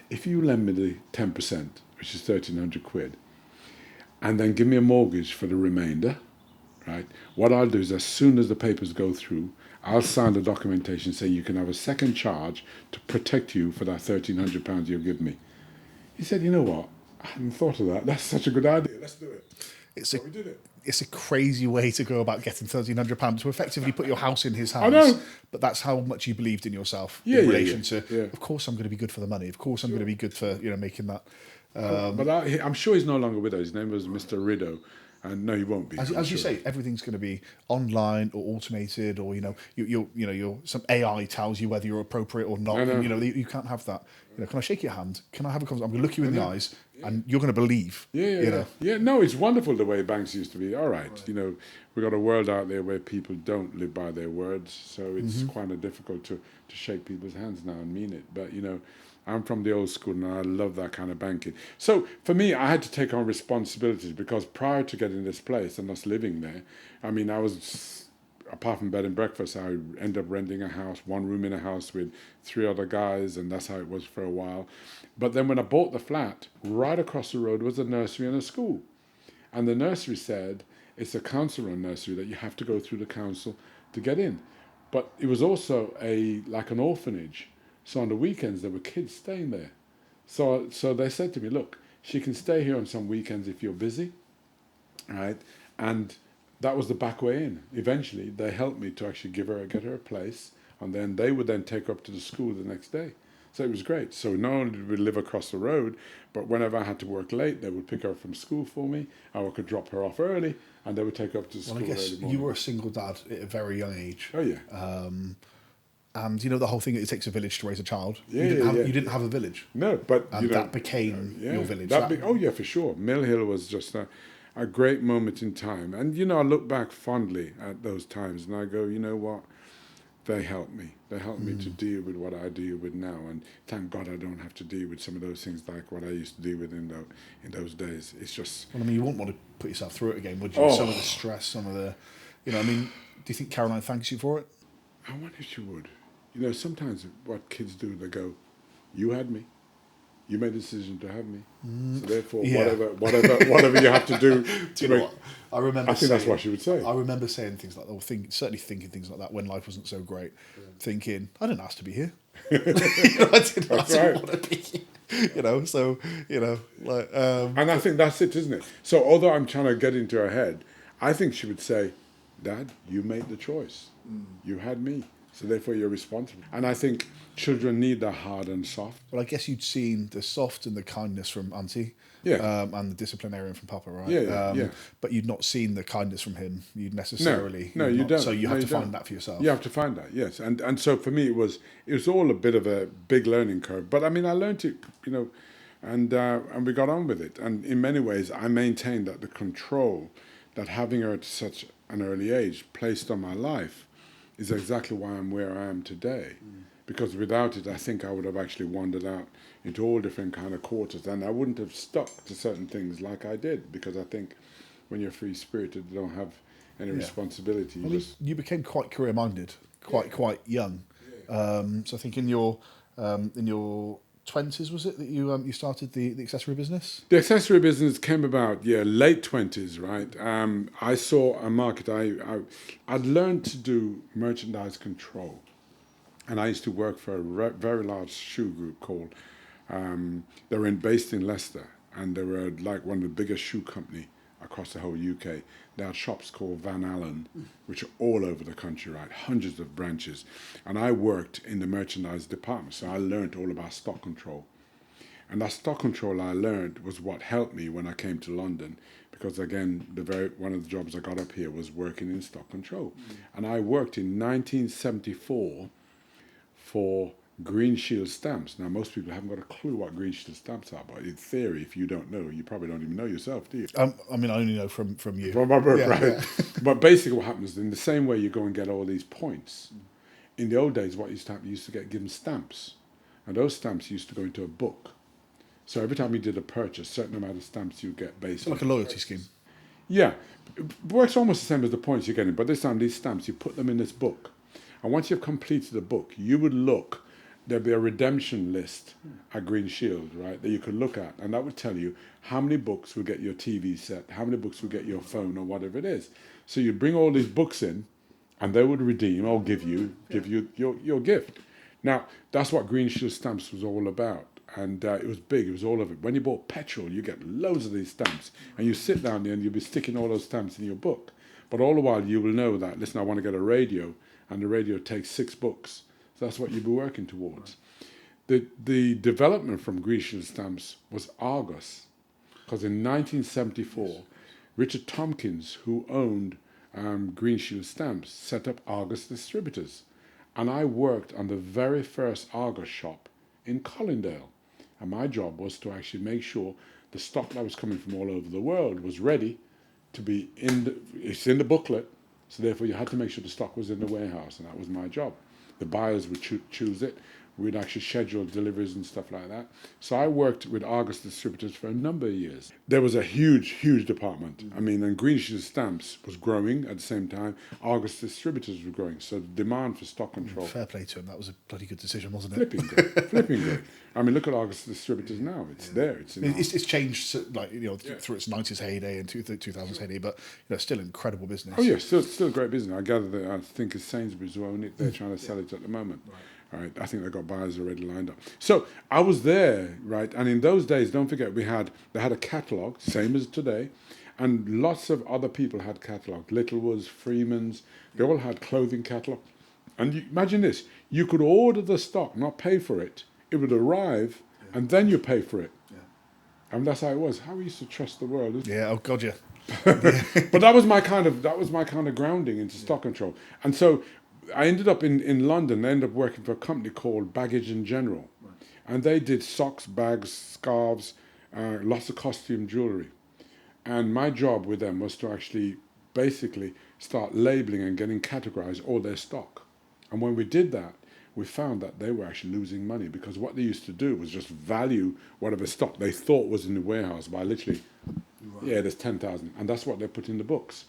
if you lend me the 10%, which is 1,300 quid, and then give me a mortgage for the remainder, right? What I'll do is, as soon as the papers go through, I'll sign the documentation, say you can have a second charge to protect you for that £1,300 you'll give me. He said, you know what? I hadn't thought of that. That's such a good idea. Let's do it. So we did it. It's a crazy way to go about getting £1,300 to effectively put your house in his hands. I know. But that's how much you believed in yourself Yeah, in yeah, relation yeah. to, Yeah. of course I'm going to be good for the money. Of course I'm going to be good for, making that. But I'm sure he's no longer with us. His name was Mr. Rideau. And no, he won't be. As you say, everything's going to be online or automated, or some AI tells you whether you're appropriate or not. I know. And, you can't have that. Can I shake your hand? Can I have a conversation? I'm going to look you in the eyes, and you're going to believe. Yeah. No, it's wonderful the way banks used to be. All right. We've got a world out there where people don't live by their words, so it's kind of difficult to shake people's hands now and mean it. But I'm from the old school, and I love that kind of banking. So for me, I had to take on responsibilities, because prior to getting this place and us living there, I mean, I was, apart from bed and breakfast, I ended up renting a house, 1 room in a house with 3 other guys, and that's how it was for a while. But then when I bought the flat, right across the road was a nursery and a school. And the nursery said it's a council-run nursery that you have to go through the council to get in. But it was also like an orphanage. So on the weekends, there were kids staying there. So they said to me, look, she can stay here on some weekends if you're busy, right? And that was the back way in. Eventually, they helped me to actually get her a place and then they would then take her up to the school the next day. So it was great. So not only did we live across the road, but whenever I had to work late, they would pick her up from school for me, or I could drop her off early, and they would take her up to the school Well, I guess early morning. you were a single dad at a very young age. Oh, yeah. And you know the whole thing, it takes a village to raise a child. Yeah, You didn't have a village. No, but And that became your village. Oh yeah, for sure. Mill Hill was just a great moment in time, and I look back fondly at those times, and I go, you know what? They helped me. They helped me to deal with what I deal with now, and thank God I don't have to deal with some of those things like what I used to deal with in those days. It's just. Well, I mean, you wouldn't want to put yourself through it again, would you? Oh. Some of the stress, some of the, I mean, do you think Caroline thanks you for it? I wonder if she would. Sometimes what kids do, they go, "You had me. You made the decision to have me. So therefore, Yeah. whatever you have to do." Do you know what? I think that's what she would say. I remember saying things like that, or certainly thinking things like that when life wasn't so great. Thinking, I didn't ask to be here. I didn't want to be here. And I think that's it, isn't it? So although I'm trying to get into her head, I think she would say, "Dad, you made the choice. You had me. So therefore you're responsible." And I think children need the hard and soft. Well, I guess you'd seen the soft and the kindness from Auntie, and the disciplinarian from Papa, right? Yeah. But you'd not seen the kindness from him. You'd necessarily No, you don't. So you No, have you to find don't. that for yourself. You have to find that, yes. And so for me it was all a bit of a big learning curve. But I mean I learned it, and we got on with it. And in many ways I maintained that the control that having her at such an early age placed on my life is exactly why I'm where I am today. Because without it, I think I would have actually wandered out into all different kind of quarters, and I wouldn't have stuck to certain things like I did, because I think when you're free-spirited, you don't have any responsibility. Well, you became quite career-minded, quite young. So I think in your 20s, was it that you started the accessory business? The accessory business came about, late 20s, right? I saw a market. I'd learned to do merchandise control. And I used to work for a very large shoe group called, they were based in Leicester, and they were like one of the biggest shoe company across the whole UK. They had shops called Van Allen, which are all over the country, right? Hundreds of branches. And I worked in the merchandise department, so I learned all about stock control. And that stock control I learned was what helped me when I came to London, because again, one of the jobs I got up here was working in stock control. And I worked in 1974 for Green Shield stamps. Now, most people haven't got a clue what Green Shield stamps are, but in theory, if you don't know, you probably don't even know yourself, do you? I mean, I only know from you. From my book, right? But basically what happens, in the same way you go and get all these points, in the old days, what used to happen, you used to get given stamps. And those stamps used to go into a book. So every time you did a purchase, a certain amount of stamps you get based on. Like a loyalty scheme. Yeah. It works almost the same as the points you're getting, but this time these stamps, you put them in this book. And once you've completed the book, you would look, there'd be a redemption list at Green Shield, right, that you could look at. And that would tell you how many books will get your TV set, how many books will get your phone or whatever it is. So you'd bring all these books in, and they would redeem or give you your gift. Now, that's what Green Shield stamps was all about. And it was big, it was all of it. When you bought petrol, you get loads of these stamps. And you sit down there and you'll be sticking all those stamps in your book. But all the while you will know that, listen, I want to get a radio, and the radio takes 6 books. So that's what you'll be working towards. The development from Green Shield stamps was Argos. Because in 1974, Richard Tompkins, who owned Green Shield stamps, set up Argos Distributors. And I worked on the very first Argos shop in Colindale. And my job was to actually make sure the stock that was coming from all over the world was ready to be it's in the booklet. So therefore you had to make sure the stock was in the warehouse, and that was my job. The buyers would choose it. We'd actually schedule deliveries and stuff like that. So I worked with Argos Distributors for a number of years. There was a huge department. I mean, and Green Shield stamps was growing at the same time. Argos Distributors were growing. So the demand for stock control. Fair play to him. That was a bloody good decision, wasn't it? Flipping good. I mean, look at Argos Distributors now. It's there. It's changed, like through its 90s heyday and 2000s heyday, but still incredible business. Oh yeah, still a great business. I gather that, I think it's Sainsbury's who own it. They're trying to sell it at the moment. Right, I think they've got buyers already lined up. So I was there, right, and in those days, don't forget, they had a catalogue, same as today, and lots of other people had catalogue. Littlewoods, Freeman's, they all had clothing catalogue. And imagine this, you could order the stock, not pay for it. It would arrive, and then you pay for it. Yeah. And that's how it was. How we used to trust the world. Yeah. Oh God, yeah. But that was my kind of grounding into stock control. And so I ended up in London. I ended up working for a company called Baggage in General. Right. And they did socks, bags, scarves, lots of costume jewellery. And my job with them was to actually basically start labelling and getting categorised all their stock. And when we did that, we found that they were actually losing money, because what they used to do was just value whatever stock they thought was in the warehouse by literally, yeah, there's 10,000. And that's what they put in the books.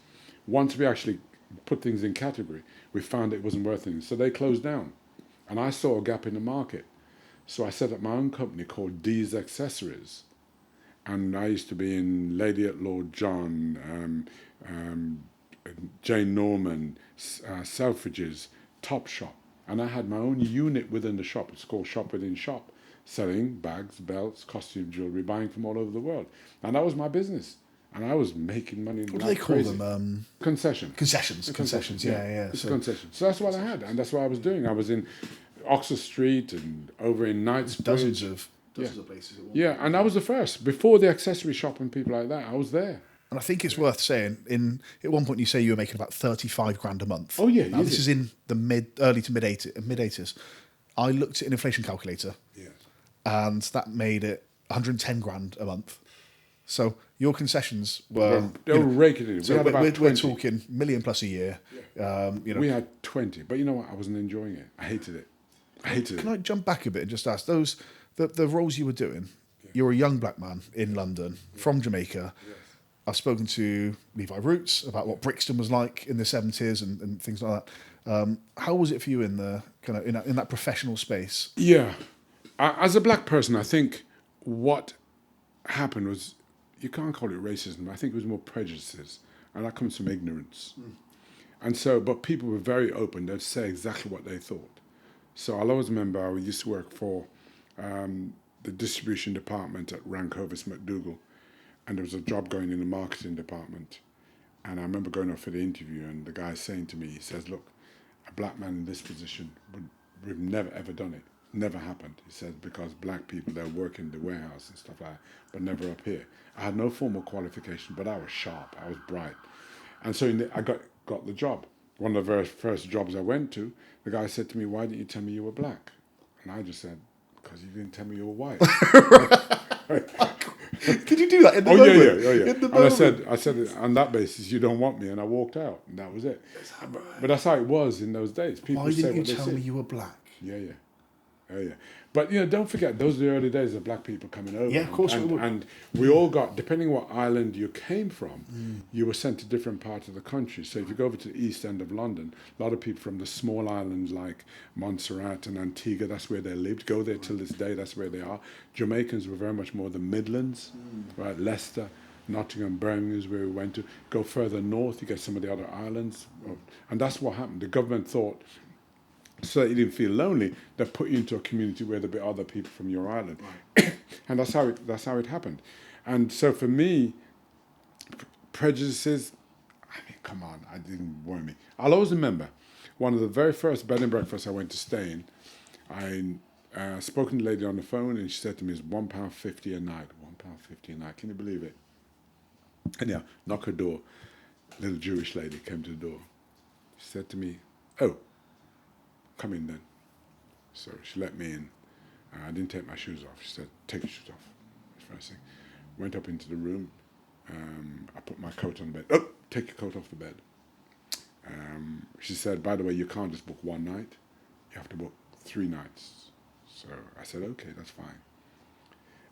Once we actually put things in category, we found it wasn't worth anything. So they closed down. And I saw a gap in the market. So I set up my own company called D's Accessories. And I used to be in Lady at Lord John, Jane Norman, Selfridges, Topshop. And I had my own unit within the shop. It's called Shop Within Shop, selling bags, belts, costume jewellery, buying from all over the world. And that was my business. And I was making money. What do they call them? Concession. Concessions. Yeah. It's concession. So that's what I had, and that's what I was doing. I was in Oxford Street and over in Knightsbridge. Dozens of places. Yeah, and I was the first. Before the accessory shop and people like that, I was there. And I think it's worth saying, at one point you say you were making about 35 grand a month. Oh, yeah. Now, this is in the early to mid 80s. I looked at an inflation calculator, and that made it 110 grand a month. So your concessions were... They were raking it in. So we had about we're 20. talking $1 million plus a year. We had 20. But you know what? I wasn't enjoying it. I hated it. Can I jump back a bit and just ask, the roles you were doing, you're a young black man in London, from Jamaica. Yes. I've spoken to Levi Roots about what Brixton was like in the 70s and things like that. How was it for you in the kind of in that professional space? Yeah. As a black person, I think what happened was, you can't call it racism, I think it was more prejudices, and that comes from ignorance. And so, but people were very open, they'd say exactly what they thought. So I'll always remember I used to work for the distribution department at Rancovis McDougall, and there was a job going in the marketing department. And I remember going off for the interview, and the guy saying to me, he says, look, a black man in this position, we've never ever done it. Never happened. He says, because black people, they work in the warehouse and stuff like that, but never up here. I had no formal qualification, but I was sharp, I was bright. And so I got the job. One of the very first jobs I went to, the guy said to me, why didn't you tell me you were black? And I just said, because you didn't tell me you were white. Did you do that in the moment? Yeah. And I said, on that basis, you don't want me, and I walked out, and that was it. But that's how it was in those days. People Why say didn't you what they tell say. me you were black? Yeah. But don't forget, those are the early days of black people coming over. Yeah, of course we would. And we all got, depending what island you came from, you were sent to different parts of the country. So if you go over to the east end of London, a lot of people from the small islands like Montserrat and Antigua, that's where they lived. Go there till this day, that's where they are. Jamaicans were very much more the Midlands, right? Leicester, Nottingham, Birmingham is where we went to. Go further north, you get some of the other islands. And that's what happened. The government thought, so that you didn't feel lonely, they put you into a community where there'd be other people from your island. Right. And that's how it happened. And so for me, prejudices, I mean, come on, it didn't worry me. I'll always remember one of the very first bed and breakfasts I went to stay in, I spoke to the lady on the phone, and she said to me, it's £1.50 a night. £1.50 a night, can you believe it? Anyhow, knock her door. Little Jewish lady came to the door. She said to me, oh, come in then. So she let me in. I didn't take my shoes off. She said, take your shoes off. That's the first thing. Went up into the room. I put my coat on the bed. Oh, take your coat off the bed. She said, by the way, you can't just book one night. You have to book 3 nights. So I said, okay, that's fine.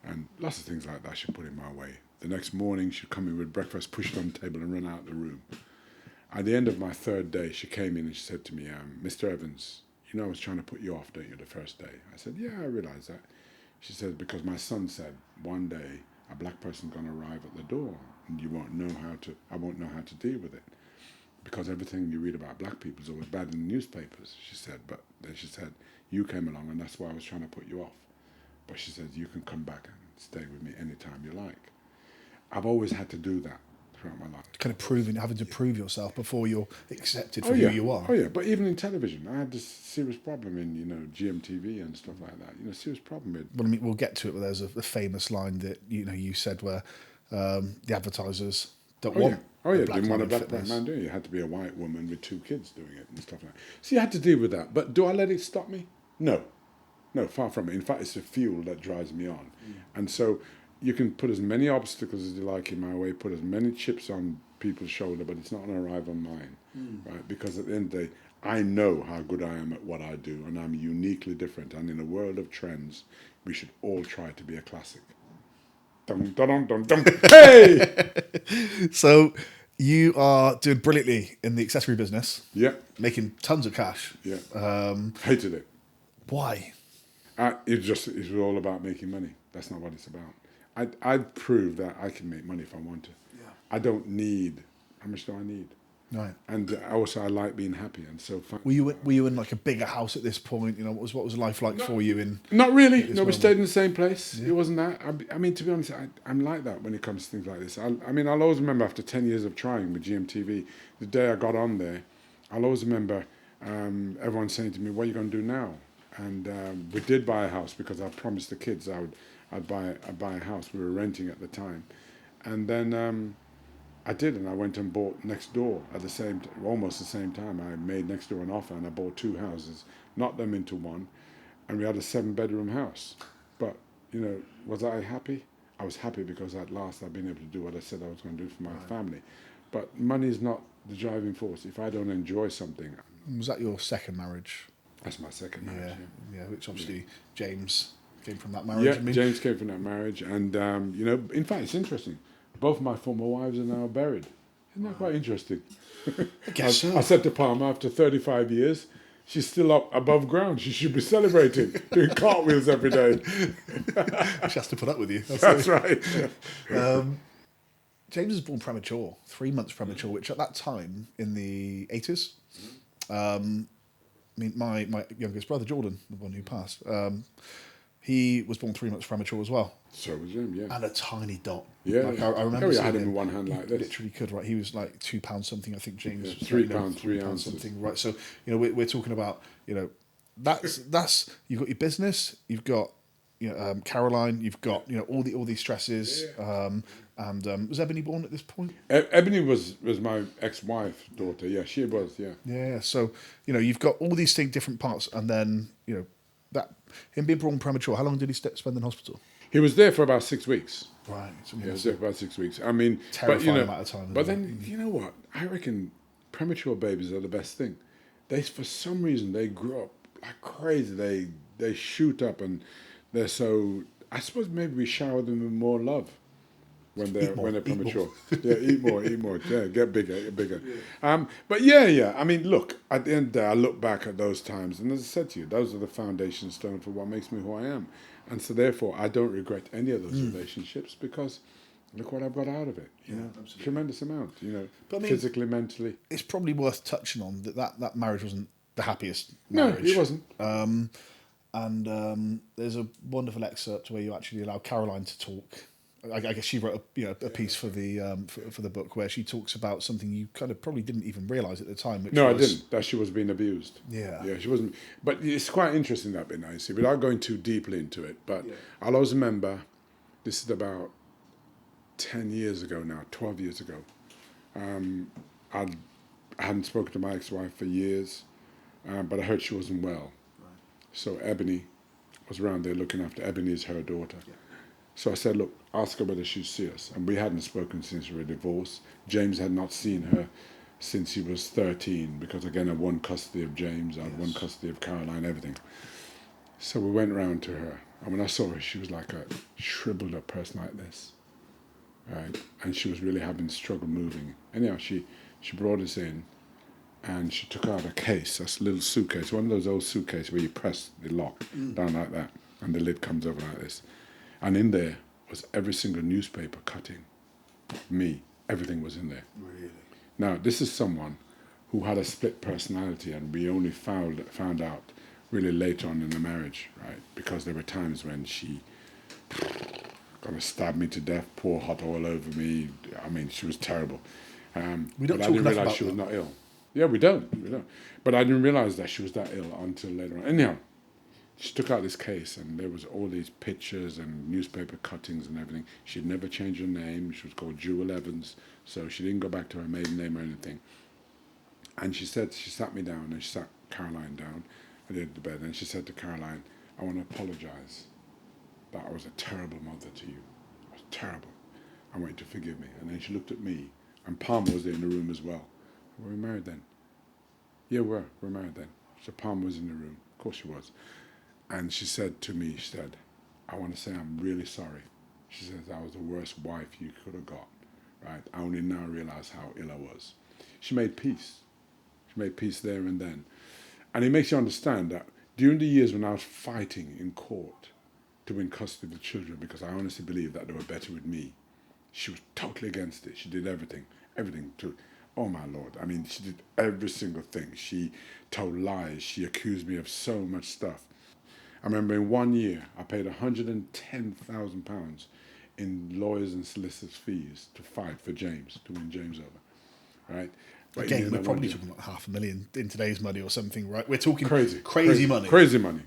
And lots of things like that she put in my way. The next morning, she'd come in with breakfast, push it on the table, and run out of the room. At the end of my 3rd day, she came in and she said to me, Mr. Evans, I was trying to put you off, don't you, the first day? I said, yeah, I realised that. She said, because my son said, one day a black person's going to arrive at the door, and I won't know how to deal with it. Because everything you read about black people is always bad in the newspapers, she said. But then she said, you came along, and that's why I was trying to put you off. But she said, you can come back and stay with me anytime you like. I've always had to do that. throughout my life. Kind of having to prove yourself before you're accepted for yeah. who you are. Oh yeah, but even in television, I had this serious problem in GMTV and stuff like that. Serious problem with. Well, I mean, we'll get to it, but there's a famous line that you said where the advertisers don't want. Oh yeah, a black didn't want man a in black fitness. man doing it. You had to be a white woman with 2 kids doing it and stuff like that. So you had to deal with that. But do I let it stop me? No, far from it. In fact, it's the fuel that drives me on. And so you can put as many obstacles as you like in my way, put as many chips on people's shoulder, but it's not going to arrive on mine, right? Because at the end of the day, I know how good I am at what I do, and I'm uniquely different. And in a world of trends, we should all try to be a classic. Dum, dum, dum, dum. Hey! So you are doing brilliantly in the accessory business. Yeah, Making tons of cash. yeah. Hated it. Why? It was all about making money. That's not what it's about. I proved that I can make money if I want to. Yeah. I don't need. How much do I need? Right. And also, I like being happy, and so. Were you in like a bigger house at this point? What was life like for you in? Not really. No, we moment? stayed in the same place. Yeah. It wasn't that. I mean, to be honest, I'm like that when it comes to things like this. I'll always remember after 10 years of trying with GMTV, the day I got on there, I'll always remember everyone saying to me, "What are you going to do now?" And we did buy a house because I promised the kids I'd buy a house. We were renting at the time, and then I did, and I went and bought next door at almost the same time. I made next door an offer, and I bought 2 houses, knocked them into one, and we had a 7-bedroom house. But was I happy? I was happy because at last I've been able to do what I said I was going to do for my family. But money is not the driving force. If I don't enjoy something, Was that your second marriage? that's my second marriage. Yeah. Which obviously James came from that marriage. Yeah, I mean, James came from that marriage, and in fact, it's interesting. Both my former wives are now buried. Isn't that quite interesting? I guess so. I said to Palmer, after 35 years, she's still up above ground. She should be celebrating, doing cartwheels every day. She has to put up with you. That's right. James was born premature, 3 months premature, which at that time in the 80s, I mean, my youngest brother, Jordan, the one who passed, he was born 3 months premature as well. So was him, yeah. And a tiny dot. Yeah, Like, yeah. I remember I seeing had him in one hand like this. Literally could, right? He was like £2 something. I think James Yeah, was £3, 3 £3 ounces. something. Right. So we're talking about that's you've got your business, you've got Caroline, you've got all these stresses. And was Ebony born at this point? Ebony was my ex-wife daughter. Yeah, she was. Yeah. Yeah. So you've got all these different parts, and then that him being born premature. How long did he spend in hospital? He was there for about 6 weeks. Right. He was there for about 6 weeks. I mean, Terrifying amount of time. But then you know what? I reckon premature babies are the best thing. For some reason, they grow up like crazy. They shoot up, and they're so. I suppose maybe we shower them with more love when they're premature. Yeah, eat more. Yeah, get bigger. Yeah. But yeah. I mean, look. At the end of the day, I look back at those times, and as I said to you, those are the foundation stone for what makes me who I am. And so, therefore, I don't regret any of those relationships because look what I've got out of it. Absolutely. Tremendous amount. But I mean, physically, mentally. It's probably worth touching on that marriage wasn't the happiest No, marriage. it wasn't. And there's a wonderful excerpt where you actually allow Caroline to talk. I guess she wrote a piece for the for the book where she talks about something you kind of probably didn't even realise at the time. Which No, was, I didn't. That she was being abused. Yeah. Yeah, she wasn't. But it's quite interesting that bit, I see, without going too deeply into it. But I'll always remember, this is about 10 years ago now, 12 years ago. I hadn't spoken to my ex-wife for years, but I heard she wasn't well. Right. So Ebony was around there looking after. Ebony is her daughter. Yeah. So I said, look, ask her whether she'd see us. And we hadn't spoken since we were divorced. James had not seen her since he was 13, because again, I won custody of James, I won custody of Caroline, everything. So we went round to her. And when I saw her, she was like a shriveled up person like this. Right? And she was really having struggle moving. Anyhow, she brought us in, and she took out a case, a little suitcase, one of those old suitcases where you press the lock down like that, and the lid comes over like this. And in there was every single newspaper cutting. Me, everything was in there. Really? Now, this is someone who had a split personality, and we only found out really late on in the marriage, right? Because there were times when she gonna stab me to death, pour hot oil over me. I mean, she was terrible. We don't but I talk didn't enough realise about she was that. not ill. Yeah, we don't. But I didn't realise that she was that ill until later on. Anyhow, she took out this case, and there was all these pictures and newspaper cuttings and everything. She'd never changed her name. She was called Jewel Evans, so she didn't go back to her maiden name or anything. And she sat me down, and she sat Caroline down at the end of the bed, and she said to Caroline, I want to apologise that I was a terrible mother to you. I was terrible. I want you to forgive me. And then she looked at me, and Palmer was there in the room as well. Were we married then? Yeah, we're married then. So Palmer was in the room. Of course she was. And she said to me, she said, I want to say I'm really sorry. She says, I was the worst wife you could have got, right? I only now realise how ill I was. She made peace. She made peace there and then. And it makes you understand that during the years when I was fighting in court to win custody of the children, because I honestly believe that they were better with me, she was totally against it. She did everything to, oh my Lord. I mean, she did every single thing. She told lies. She accused me of so much stuff. I remember in 1 year, I paid £110,000 in lawyers and solicitors' fees to fight for James, to win James over, right? But Again, we're probably talking about $500,000 in today's money or something, right? We're talking crazy money. Crazy money.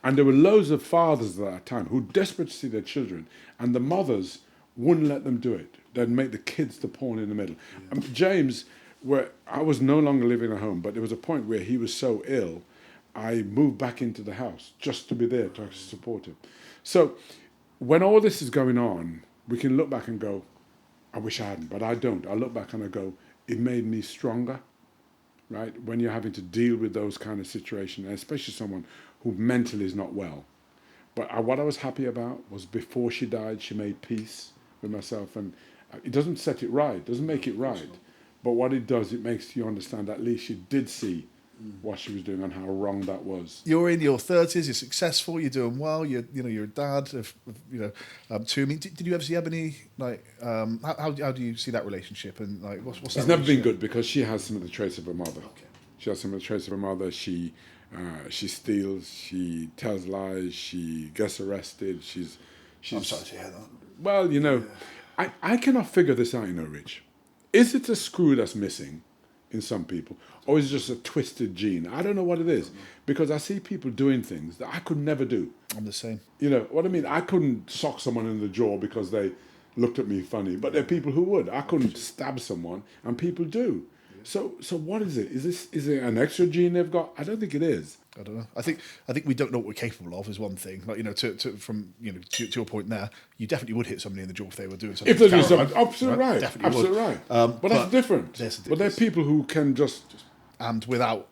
And there were loads of fathers at that time who were desperate to see their children, and the mothers wouldn't let them do it. They'd make the kids the pawn in the middle. Yeah. James, where I was no longer living at home, but there was a point where he was so ill, I moved back into the house just to be there to actually support him. So when all this is going on, we can look back and go, I wish I hadn't, but I don't. I look back and I go, it made me stronger, right? When you're having to deal with those kind of situations, and especially someone who mentally is not well. But what I was happy about was before she died, she made peace with myself. And it doesn't set it right, doesn't make it right. But what it does, it makes you understand at least she did see what she was doing and how wrong that was. You're in your 30s, you're successful, you're doing well, you're a dad of two. I mean, did you ever have any, like, how do you see that relationship? And like, what's that It's never been relationship? good because she has some of the traits of her mother. Okay. She has some of the traits of her mother. She steals, she tells lies, she gets arrested. She's I'm sorry to hear that. well, I cannot figure this out, Rich. Is it a screw that's missing in some people, or is it just a twisted gene? I don't know what it is, because I see people doing things that I could never do. I'm the same. You know what I mean? I couldn't sock someone in the jaw because they looked at me funny, but there are people who would. I couldn't stab someone, and people do. So what is it? Is it an extra gene they've got? I don't think it is. I don't know. I think we don't know what we're capable of is one thing. Like, to your point there, you definitely would hit somebody in the jaw if they were doing something. If they do terrible, something, absolutely right. Definitely Absolutely would. right. But that's different. But there are people who can just and without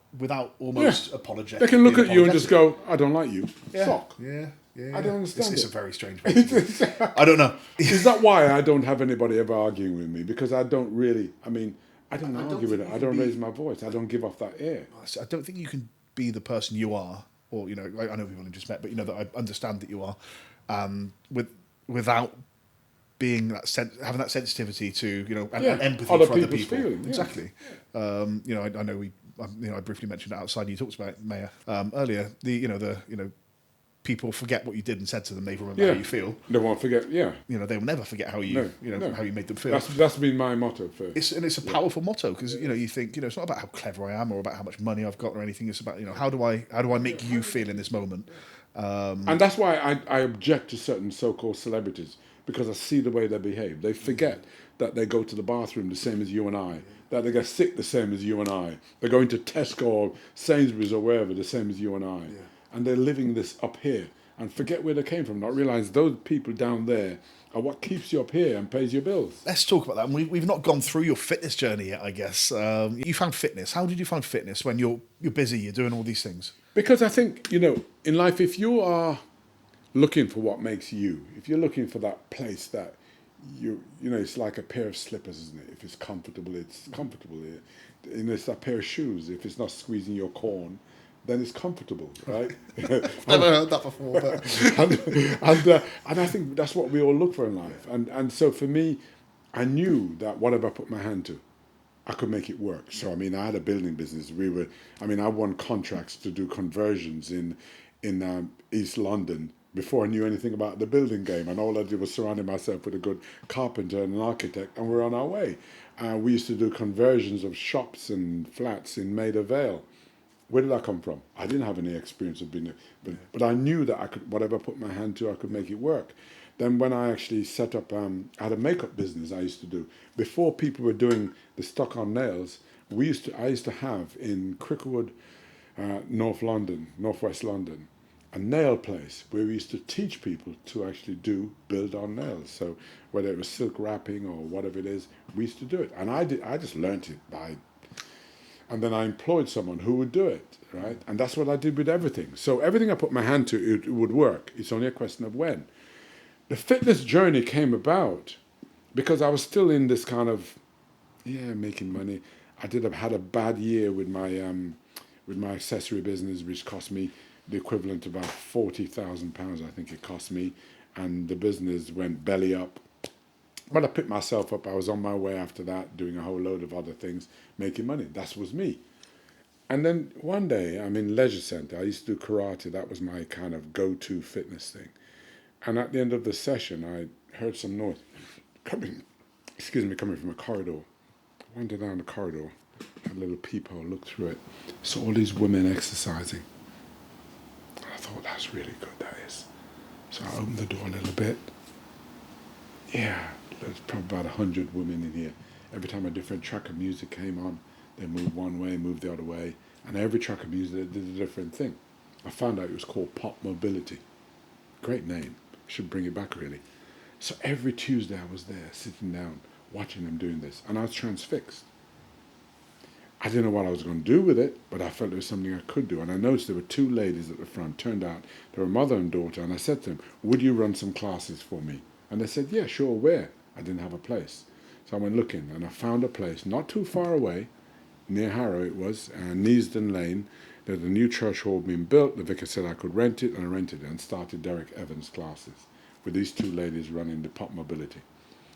almost apologetic. They can look at you and just go, I don't like you. Sock. Yeah. I don't understand It's it. a very strange way to do it. I don't know. Is that why I don't have anybody ever arguing with me? Because I don't really, I don't argue with it. I don't raise my voice. I don't give off that air. I don't think you can be the person you are, or I know we've only just met, but that I understand that you are, without being having that sensitivity to and empathy Other for other people's people. feelings, yeah. Exactly. I know I briefly mentioned it outside. You talked about Maya earlier. The people forget what you did and said to them. They remember how you feel. They won't forget. Yeah. They will never forget how you how you made them feel. That's been my motto for. It's a powerful motto, because you think it's not about how clever I am or about how much money I've got or anything. It's about how do I make you feel in this moment. And that's why I object to certain so-called celebrities, because I see the way they behave. They forget that they go to the bathroom the same as you and I, that they get sick the same as you and I. They're going to Tesco or Sainsbury's or wherever the same as you and I. Yeah. And they're living this up here and forget where they came from, not realize those people down there are what keeps you up here and pays your bills. Let's talk about that. And we've not gone through your fitness journey yet, I guess. You found fitness. How did you find fitness when you're busy, you're doing all these things? Because I think, in life, if you are looking for what makes you, if you're looking for that place that it's like a pair of slippers, isn't it? If it's comfortable, it's comfortable. It's that pair of shoes. If it's not squeezing your corn, then it's comfortable, right? I've never heard that before. But. And I think that's what we all look for in life. And so for me, I knew that whatever I put my hand to, I could make it work. So, I had a building business. I won contracts to do conversions in East London before I knew anything about the building game, and all I did was surrounding myself with a good carpenter and an architect, and we're on our way. We used to do conversions of shops and flats in Maida Vale. Where did I come from? I didn't have any experience of being, but I knew that I could, whatever I put my hand to, I could make it work. Then when I actually set up, I had a makeup business I used to do. Before people were doing the stuck-on nails, I used to have in Cricklewood, Northwest London, a nail place where we used to teach people to actually build on nails. So whether it was silk wrapping or whatever it is, we used to do it. And I just learnt it and then I employed someone who would do it, right? And that's what I did with everything. So everything I put my hand to, it would work. It's only a question of when. The fitness journey came about because I was still in this kind of, making money. I had a bad year with my accessory business, which cost me the equivalent of about £40,000, I think it cost me. And the business went belly up. But I picked myself up. I was on my way after that, doing a whole load of other things, making money. That was me. And then one day, I'm in leisure centre. I used to do karate. That was my kind of go-to fitness thing. And at the end of the session, I heard some noise coming from a corridor. I wandered down the corridor, had a little peephole, looked through it, saw all these women exercising. And I thought, that's really good, that is. So I opened the door a little bit. Yeah, there's probably about 100 women in here. Every time a different track of music came on, they moved one way, moved the other way, and every track of music they did a different thing. I found out it was called pop mobility. Great name. Should bring it back, really. So every Tuesday I was there, sitting down, watching them doing this, and I was transfixed. I didn't know what I was going to do with it, but I felt it was something I could do. And I noticed there were two ladies at the front. Turned out they were mother and daughter, and I said to them, would you run some classes for me? And they said, yeah, sure, where? I didn't have a place. So I went looking, and I found a place not too far away, near Harrow it was, Neasden Lane. There's a new church hall being built. The vicar said I could rent it, and I rented it and started Derrick Evans classes with these two ladies running the pop mobility.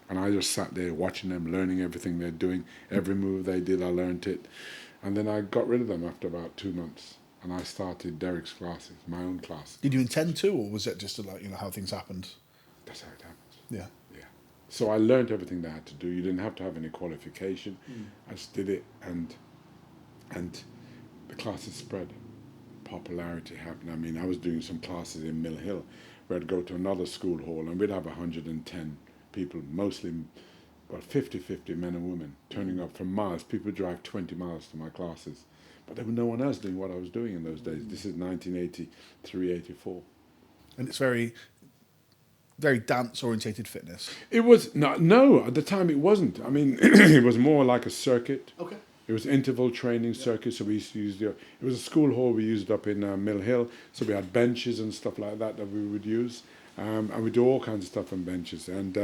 And I just sat there watching them, learning everything they're doing. Every move they did, I learned it. And then I got rid of them after about 2 months, and I started Derrick's classes, my own class. Did you intend to, or was it just like, how things happened? That's how it happens. Yeah. Yeah. So I learned everything they had to do. You didn't have to have any qualification. I just did it, and the classes spread. Popularity happened. I mean, I was doing some classes in Mill Hill where I'd go to another school hall and we'd have 110 people, mostly about 50-50 men and women, turning up from miles. People drive 20 miles to my classes. But there was no one else doing what I was doing in those days. This is 1983, 84. And it's very, very dance-orientated fitness. It was, no, at the time it wasn't. I mean, it was more like a circuit. Okay. It was interval training circuit, so we used to use it was a school hall we used up in Mill Hill, so we had benches and stuff like that we would use, and we do all kinds of stuff on benches, and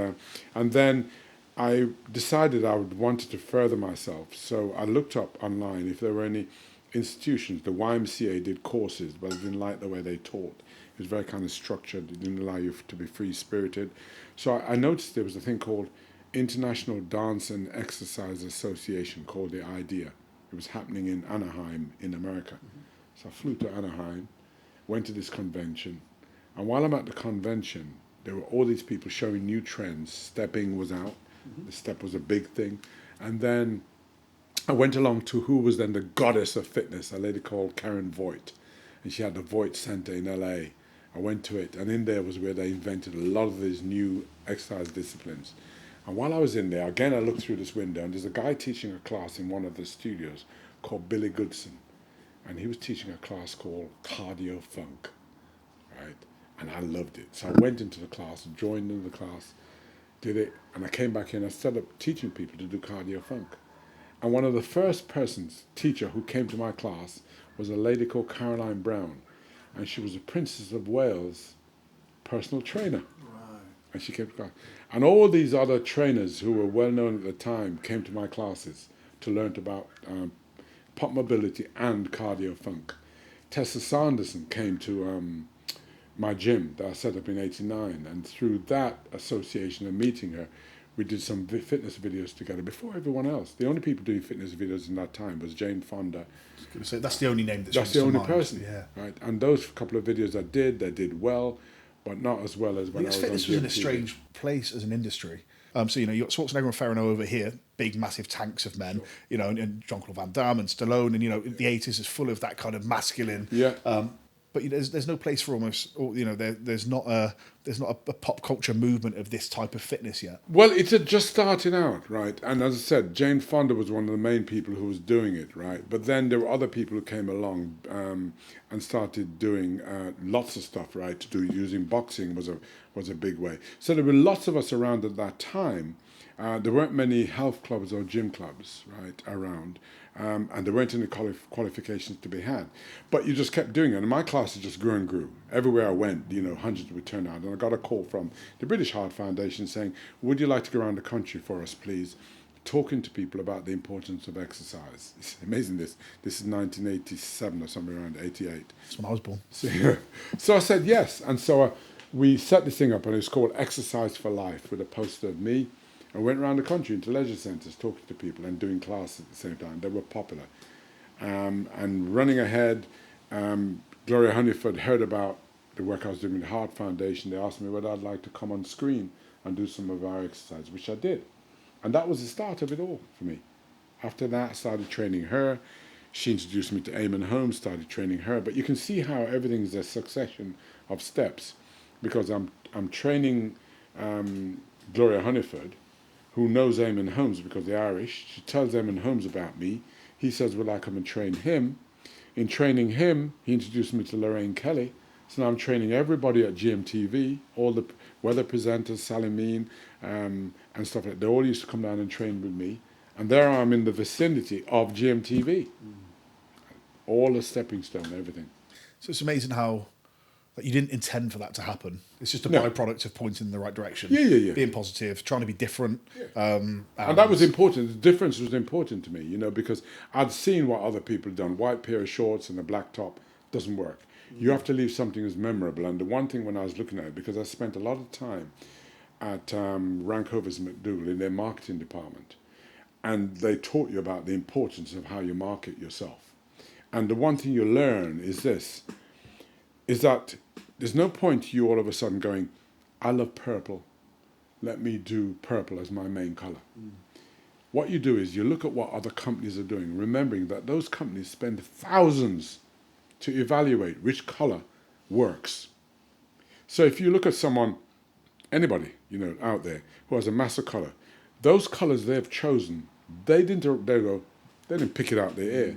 then I decided I wanted to further myself, so I looked up online if there were any institutions. The YMCA did courses, but I didn't like the way they taught. It was very kind of structured. It didn't allow you to be free-spirited. So I noticed there was a thing called International Dance and Exercise Association, called the IDEA. It was happening in Anaheim in America. So I flew to Anaheim, went to this convention, and while I'm at the convention, there were all these people showing new trends. Stepping was out. The step was a big thing. And then I went along to who was then the goddess of fitness, a lady called Karen Voigt, and she had the Voigt Center in LA. I went to it, and in there was where they invented a lot of these new exercise disciplines. And while I was in there, again, I looked through this window, and there's a guy teaching a class in one of the studios called Billy Goodson. And he was teaching a class called Cardio Funk, right? And I loved it. So I went into the class, joined in the class, did it, and I came back in and I started teaching people to do Cardio Funk. And one of the first teacher who came to my class was a lady called Caroline Brown. And she was a Princess of Wales personal trainer. And she came to class. And all these other trainers who were well known at the time came to my classes to learn about pop mobility and cardio funk. Tessa Sanderson came to my gym that I set up in '89, and through that association and meeting her, we did some fitness videos together before everyone else. The only people doing fitness videos in that time was Jane Fonda. So that's the only name that's the only person, yeah. right? And those couple of videos I did, they did well. but not as well as when I Because was on fitness was in a GMTV. strange place as an industry. So, you got Schwarzenegger and Ferrigno over here, big, massive tanks of men, and Jean-Claude Van Damme and Stallone, and, the 80s is full of that kind of masculine. Yeah. But there's no place for almost, there's not a pop culture movement of this type of fitness yet. Well, it's just starting out, right? And as I said, Jane Fonda was one of the main people who was doing it, right? But then there were other people who came along and started doing lots of stuff, right? Using boxing was a big way. So there were lots of us around at that time. There weren't many health clubs or gym clubs, right, around. And there weren't any qualifications to be had. But you just kept doing it. And my classes just grew and grew. Everywhere I went, hundreds would turn out. And I got a call from the British Heart Foundation saying, would you like to go around the country for us, please? Talking to people about the importance of exercise. It's amazing this. This is 1987 or somewhere around 88. That's when I was born. So I said yes. And so we set this thing up, and it's called Exercise for Life, with a poster of me. I went around the country into leisure centres talking to people and doing classes at the same time. They were popular. And running ahead, Gloria Honeyford heard about the work I was doing with the Heart Foundation. They asked me whether I'd like to come on screen and do some of our exercises, which I did. And that was the start of it all for me. After that, I started training her. She introduced me to Eamon Holmes, started training her. But you can see how everything's a succession of steps, because I'm training Gloria Honeyford, who knows Eamon Holmes because they're Irish. She tells Eamon Holmes about me. He says, will I come and train him? In training him, he introduced me to Lorraine Kelly. So now I'm training everybody at GMTV, all the weather presenters, Sally Mean, and stuff like that. They all used to come down and train with me. And there I'm in the vicinity of GMTV. All a stepping stone, everything. So it's amazing how you didn't intend for that to happen. It's just a byproduct of pointing in the right direction. Yeah. Being positive, trying to be different. Yeah. And that was important. The difference was important to me, because I'd seen what other people had done. White pair of shorts and a black top doesn't work. You have to leave something as memorable. And the one thing when I was looking at it, because I spent a lot of time at Rankovers McDougall in their marketing department, and they taught you about the importance of how you market yourself. And the one thing you learn is this, is that there's no point you all of a sudden going, I love purple, let me do purple as my main colour. What you do is you look at what other companies are doing, remembering that those companies spend thousands to evaluate which colour works. So if you look at someone, anybody, out there who has a massive colour, those colours they've chosen, they didn't pick it out their ear.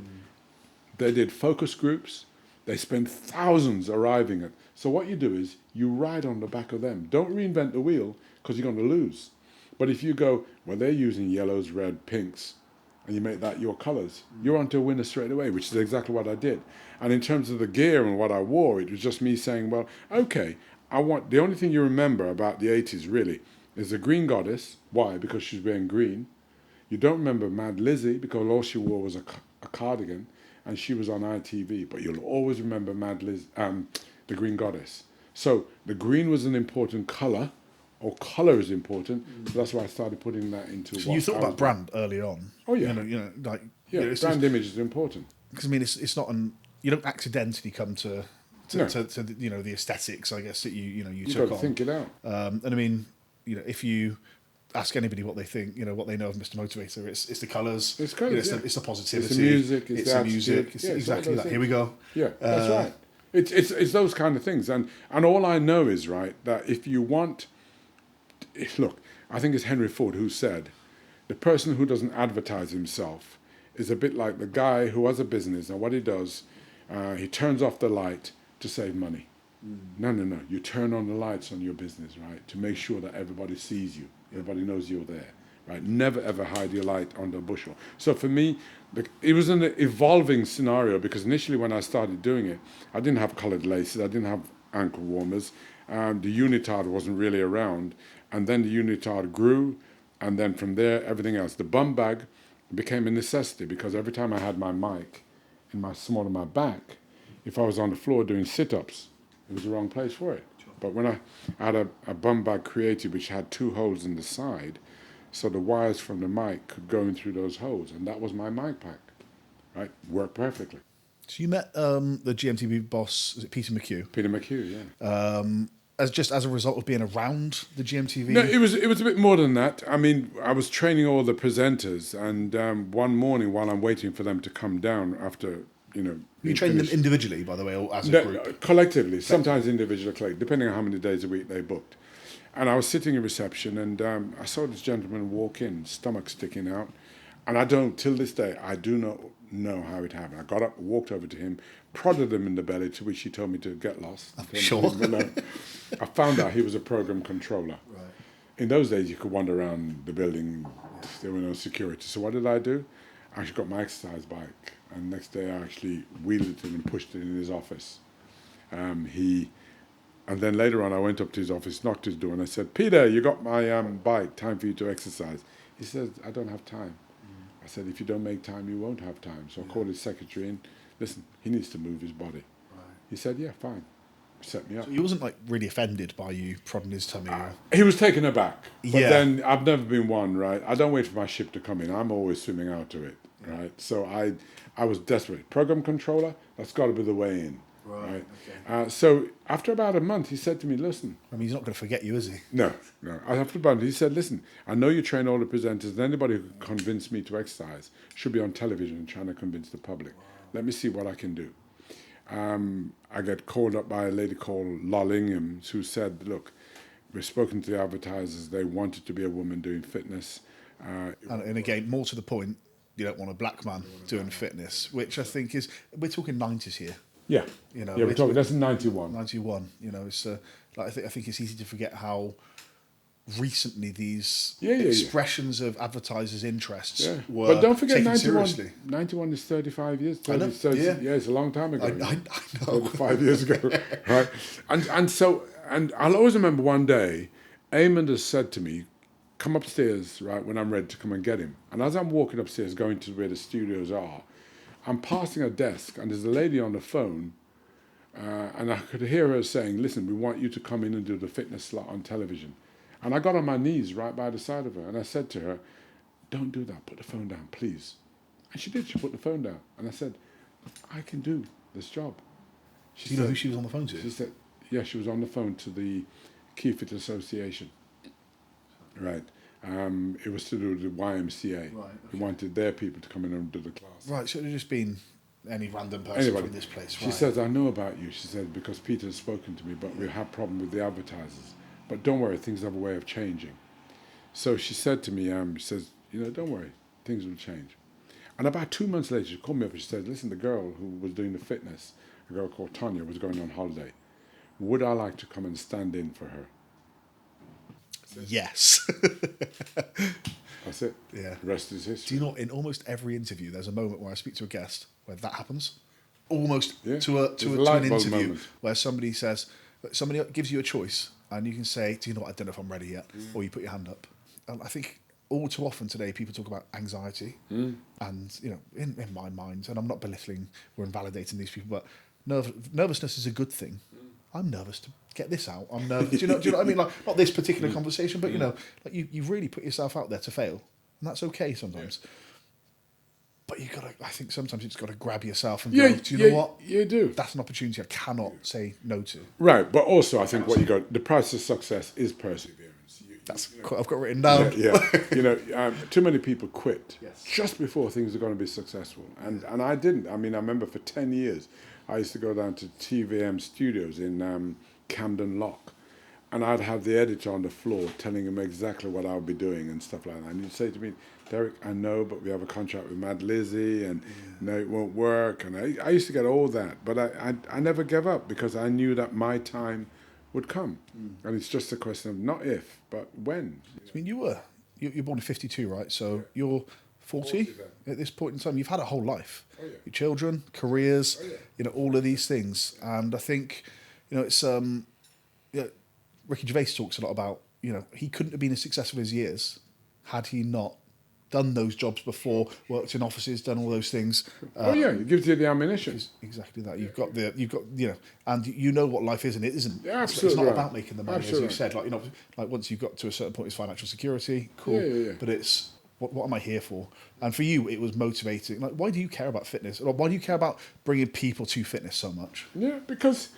They did focus groups. They spend thousands arriving at. So what you do is you ride on the back of them. Don't reinvent the wheel, because you're going to lose. But if you go, well, they're using yellows, red, pinks, and you make that your colours, you're onto a winner straight away, which is exactly what I did. And in terms of the gear and what I wore, it was just me saying, well, okay, the only thing you remember about the 80s really is the Green Goddess. Why? Because she's wearing green. You don't remember Mad Lizzie, because all she wore was a cardigan, and she was on ITV. But you'll always remember the Green Goddess. So the green was an important colour, or colour is important. So that's why I started putting that into. So you thought about brand early on. Oh yeah. Brand image is important. Because it's not you don't accidentally come to the aesthetics, I guess, that you took got to on. think it out. And I mean, if you ask anybody what they think, what they know of Mr Motivator, it's the colours, it's colours, it's the positivity, it's the music, it's the music, it's exactly that. Here we go. Yeah, that's right. It's those kind of things, and all I know is, right, that if you want, look, I think it's Henry Ford who said, the person who doesn't advertise himself is a bit like the guy who has a business, and what he does, he turns off the light to save money. No. You turn on the lights on your business, right, to make sure that everybody sees you, everybody knows you're there, right? Never ever hide your light under a bushel. So for me, it was an evolving scenario, because initially when I started doing it, I didn't have coloured laces, I didn't have ankle warmers, the unitard wasn't really around, and then the unitard grew, and then from there everything else. The bum bag became a necessity, because every time I had my mic in my small of my back, if I was on the floor doing sit-ups, it was the wrong place for it. But when I had a bum bag created which had 2 holes in the side, so the wires from the mic could go in through those holes, and that was my mic pack, right? Worked perfectly. So you met the GMTV boss, is it Peter McHugh? Peter McHugh, yeah. as a result of being around the GMTV? No, it was a bit more than that. I mean, I was training all the presenters, and one morning while I'm waiting for them to come down after, You train them individually, by the way, or as a group? collectively, sometimes individually, depending on how many days a week they booked. And I was sitting in reception, and I saw this gentleman walk in, stomach sticking out, and I don't, till this day, I do not know how it happened. I got up, walked over to him, prodded him in the belly, to which he told me to get lost. Sure. I found out he was a program controller. Right. In those days, you could wander around the building. There were no security. So what did I do? I actually got my exercise bike, and next day I actually wheeled it in and pushed it in his office. And then later on, I went up to his office, knocked his door, and I said, "Peter, you got my bike. Time for you to exercise." He said, "I don't have time." I said, "If you don't make time, you won't have time." So I called his secretary and, listen, he needs to move his body. Right. He said, "Yeah, fine." Set me up. So he wasn't like really offended by you prodding his tummy. He was taken aback. But Yeah. then I've never been one, right? I don't wait for my ship to come in. I'm always swimming out to it, right? So I was desperate. Program controller, that's got to be the way in. Right. Okay. So after about a month, he said to me, "Listen." I mean, he's not going to forget you, is he? No. After about a month, he said, "Listen, I know you train all the presenters, and anybody who can convince me to exercise should be on television trying to convince the public. Let me see what I can do." I get called up by a lady called Lollingham, who said, "Look, we've spoken to the advertisers. They wanted to be a woman doing fitness." And again, more to the point, you don't want a black man doing fitness, which I think is, we're talking 90s here. Yeah. We're talking, that's in 91. 91, it's like I think it's easy to forget how recently these Yeah. expressions of advertisers' interests were But don't forget, taken 91, seriously. 91 is 35 years. I know, 30, yeah. It's a long time ago. I know. 35 years ago, right? And I'll always remember one day, Eamon has said to me, "Come upstairs, right, when I'm ready to come and get him." And as I'm walking upstairs, going to where the studios are, I'm passing a desk, and there's a lady on the phone, and I could hear her saying, "Listen, we want you to come in and do the fitness slot on television." And I got on my knees right by the side of her, and I said to her, "Don't do that, put the phone down, please." And she did, she put the phone down. And I said, "I can do this job." Do you know who she was on the phone to? She said, yeah, she was on the phone to the Keefit Association. Right. It was to do with the YMCA. Right, okay. They wanted their people to come in and do the class. Right, so it had just been any random person from this place. She Right. says, "I know about you." She said, "Because Peter has spoken to me, but we have problem with the advertisers. But don't worry, things have a way of changing." So she said to me, she says, "Don't worry, things will change." And about 2 months later, she called me up and she said, "Listen, the girl who was doing the fitness, a girl called Tanya, was going on holiday. Would I like to come and stand in for her?" Yes. That's it. Yeah. The rest is Do history. you know, in almost every interview, there's a moment where I speak to a guest where that happens. Almost Yeah. to There's an a light bulb interview moment. where somebody gives you a choice and you can say, "Do you know what, I don't know if I'm ready yet," or you put your hand up. And I think all too often today people talk about anxiety and, in my mind, and I'm not belittling or invalidating these people, but nervousness is a good thing. I'm nervous to get this out. I'm nervous. Do you know what I mean? Like, not this particular conversation, but like you really put yourself out there to fail, and that's okay sometimes. But I think sometimes you just got to grab yourself and go, "Do you know what? You do. That's an opportunity I cannot say no to." Right, but also I think what you got, the price of success is perseverance. I've got written down. Yeah. Too many people quit Yes. just before things are going to be successful, and I didn't. I mean, I remember for 10 years I used to go down to TVM Studios in Camden Lock, and I'd have the editor on the floor telling him exactly what I would be doing and stuff like that. And he'd say to me, "Derrick, I know, but we have a contract with Mad Lizzie, and no, it won't work." And I used to get all that, but I never gave up because I knew that my time would come. And it's just a question of not if, but when. I mean, you're born in 52, right? So you're 40 at this point in time. You've had a whole life. Oh, yeah. Your children, careers, Oh, yeah. all of these things. And I think, it's Ricky Gervais talks a lot about, he couldn't have been as successful as he is had he not done those jobs before, worked in offices, done all those things. It gives you the ammunition. Exactly that. You've got and you know what life is and it isn't. Yeah, It's absolutely not right. about making the money, Absolutely as you said. Like once you've got to a certain point, it's financial security, cool. Yeah. But it's what am I here for? And for you, it was motivating. Like, why do you care about fitness? Or why do you care about bringing people to fitness so much? Yeah, because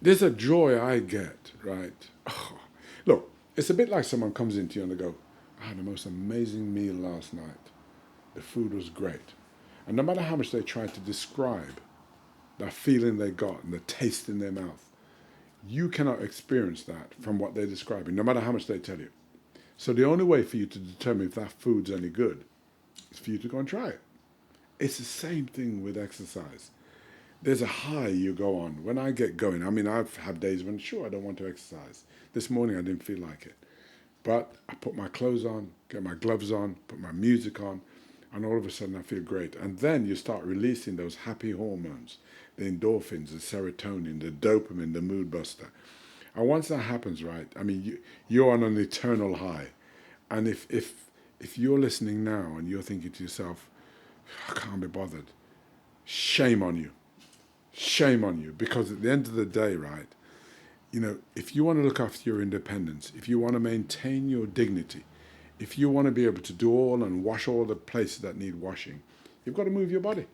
There's a joy I get, right? Oh, look, it's a bit like someone comes into you and they go, I had the most amazing meal last night. The food was great. And no matter how much they try to describe that feeling they got and the taste in their mouth, you cannot experience that from what they're describing, no matter how much they tell you. So the only way for you to determine if that food's any good is for you to go and try it. It's the same thing with exercise. There's a high you go on. When I get going, I mean, I've had days when, sure, I don't want to exercise. This morning I didn't feel like it. But I put my clothes on, get my gloves on, put my music on, and all of a sudden I feel great. And then you start releasing those happy hormones, the endorphins, the serotonin, the dopamine, the mood buster. And once that happens, right, I mean, you're on an eternal high. And if you're listening now and you're thinking to yourself, I can't be bothered, shame on you. Shame on you. Because at the end of the day, right, you know, if you want to look after your independence, if you want to maintain your dignity, if you want to be able to do all and wash all the places that need washing, you've got to move your body.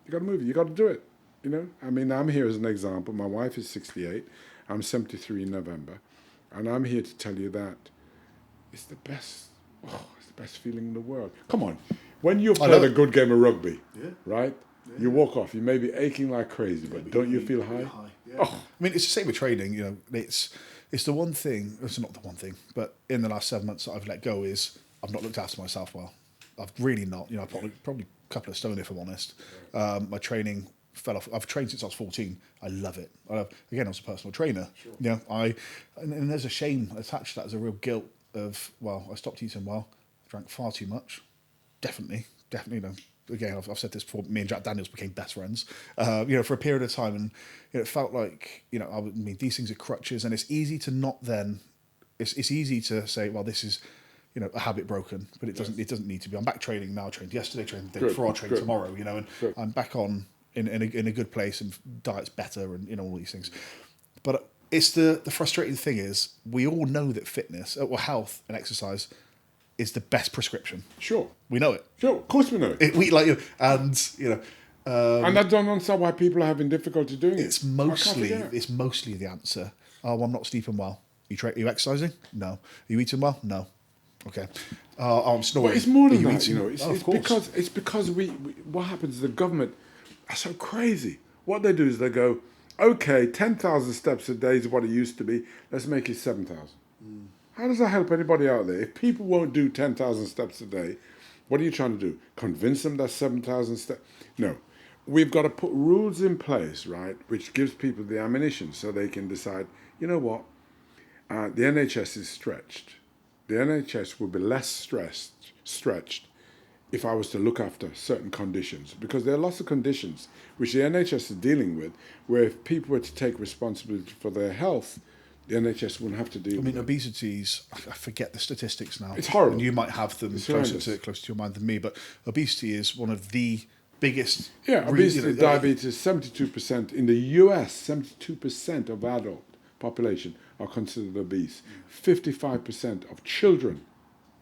You've got to move it. You've got to do it. You know, I mean, I'm here as an example. My wife is 68. I'm 73 in November. And I'm here to tell you that it's the best, it's the best feeling in the world. Come on. When you've played a good game of rugby, right? Yeah. You walk off, you may be aching like crazy, but don't you feel high? Yeah. Oh. I mean, it's the same with training, you know, it's the one thing, it's not the one thing, but in the last 7 months that I've let go is I've not looked after myself well. I've really not, you know, probably a couple of stone if I'm honest. My training fell off. I've trained since I was 14. I love it. Again, I was a personal trainer. Sure. You know, and there's a shame attached to that. There's a real guilt of, well, I stopped eating well, drank far too much. Definitely, you know. Again, I've said this before, me and Jack Daniels became best friends, you know, for a period of time. And you know, it felt like, you know, I mean, these things are crutches, and it's easy to not then, it's easy to say, well, this is, you know, a habit broken, but it doesn't need to be. I'm back training now, trained yesterday, trained the day before, I train tomorrow, you know, and I'm back on in a good place, and diet's better, and, you know, all these things. But it's the frustrating thing is, we all know that fitness, or health and exercise is the best prescription. Sure. We know it. Sure, of course we know it. And you know, and I don't understand why people are having difficulty doing it. It's mostly the answer. Oh, I'm not sleeping well. Are you exercising? No. Are you eating well? No. Okay. Oh, I'm snoring. But it's more than that, eating? you know. It's because we what happens is the government are so crazy. What they do is they go, okay, 10,000 steps a day is what it used to be. Let's make it 7,000. How does that help anybody out there? If people won't do 10,000 steps a day, what are you trying to do? Convince them that's 7,000 steps? No. We've got to put rules in place, right, which gives people the ammunition so they can decide, you know what, the NHS is stretched. The NHS will be less stretched if I was to look after certain conditions, because there are lots of conditions which the NHS is dealing with, where if people were to take responsibility for their health, the NHS wouldn't have to deal with it. I mean, obesity's, I forget the statistics now. It's horrible. And you might have them closer to your mind than me, but obesity is one of the biggest... Yeah, obesity, diabetes, 72%. In the US, 72% of adult population are considered obese. 55% of children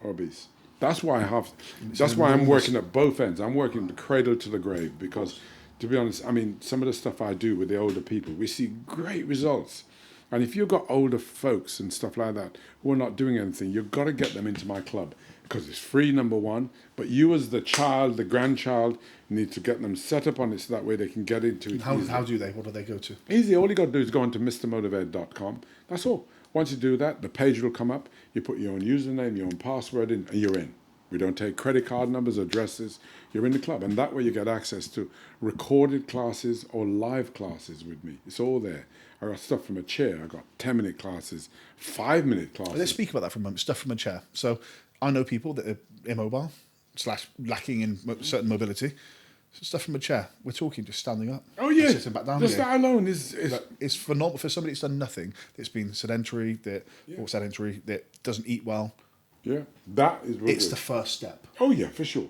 are obese. That's why I'm working at both ends. I'm working the cradle to the grave, because, to be honest, I mean, some of the stuff I do with the older people, we see great results. And if you've got older folks and stuff like that who are not doing anything, you've got to get them into my club, because it's free, number one. But you as the child, the grandchild, need to get them set up on it so that way they can get into it. How do they? What do they go to? Easy. All you got to do is go on to mrmotivator.com. That's all. Once you do that, the page will come up. You put your own username, your own password in, and you're in. We don't take credit card numbers, addresses. You're in the club. And that way you get access to recorded classes or live classes with me. It's all there. I got stuff from a chair. I got 10-minute classes, 5-minute classes. Let's speak about that for a moment. Stuff from a chair. So I know people that are immobile / lacking in certain mobility. So stuff from a chair. We're talking just standing up. Oh yeah, sitting back down. Just that alone is it's phenomenal for somebody that's done nothing. That's been sedentary. Or sedentary. That doesn't eat well. Yeah, that is. Really it's good. The first step. Oh yeah, for sure.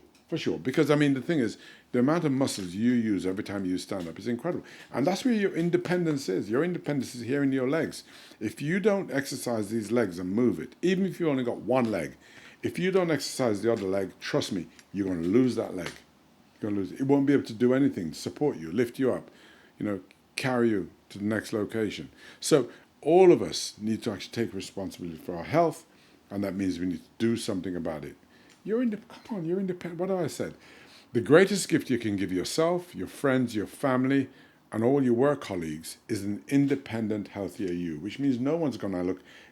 Because I mean, the thing is, the amount of muscles you use every time you stand up is incredible, and that's where your independence is. Your independence is here in your legs. If you don't exercise these legs and move it, even if you only got one leg, if you don't exercise the other leg, trust me, you're going to lose that leg. You're going to lose it. It won't be able to do anything to support you, lift you up, you know, carry you, to the next location. So all of us need to actually take responsibility for our health, and that means we need to do something about it. You're independent. What have I said? The greatest gift you can give yourself, your friends, your family, and all your work colleagues is an independent, healthier you, which means no one's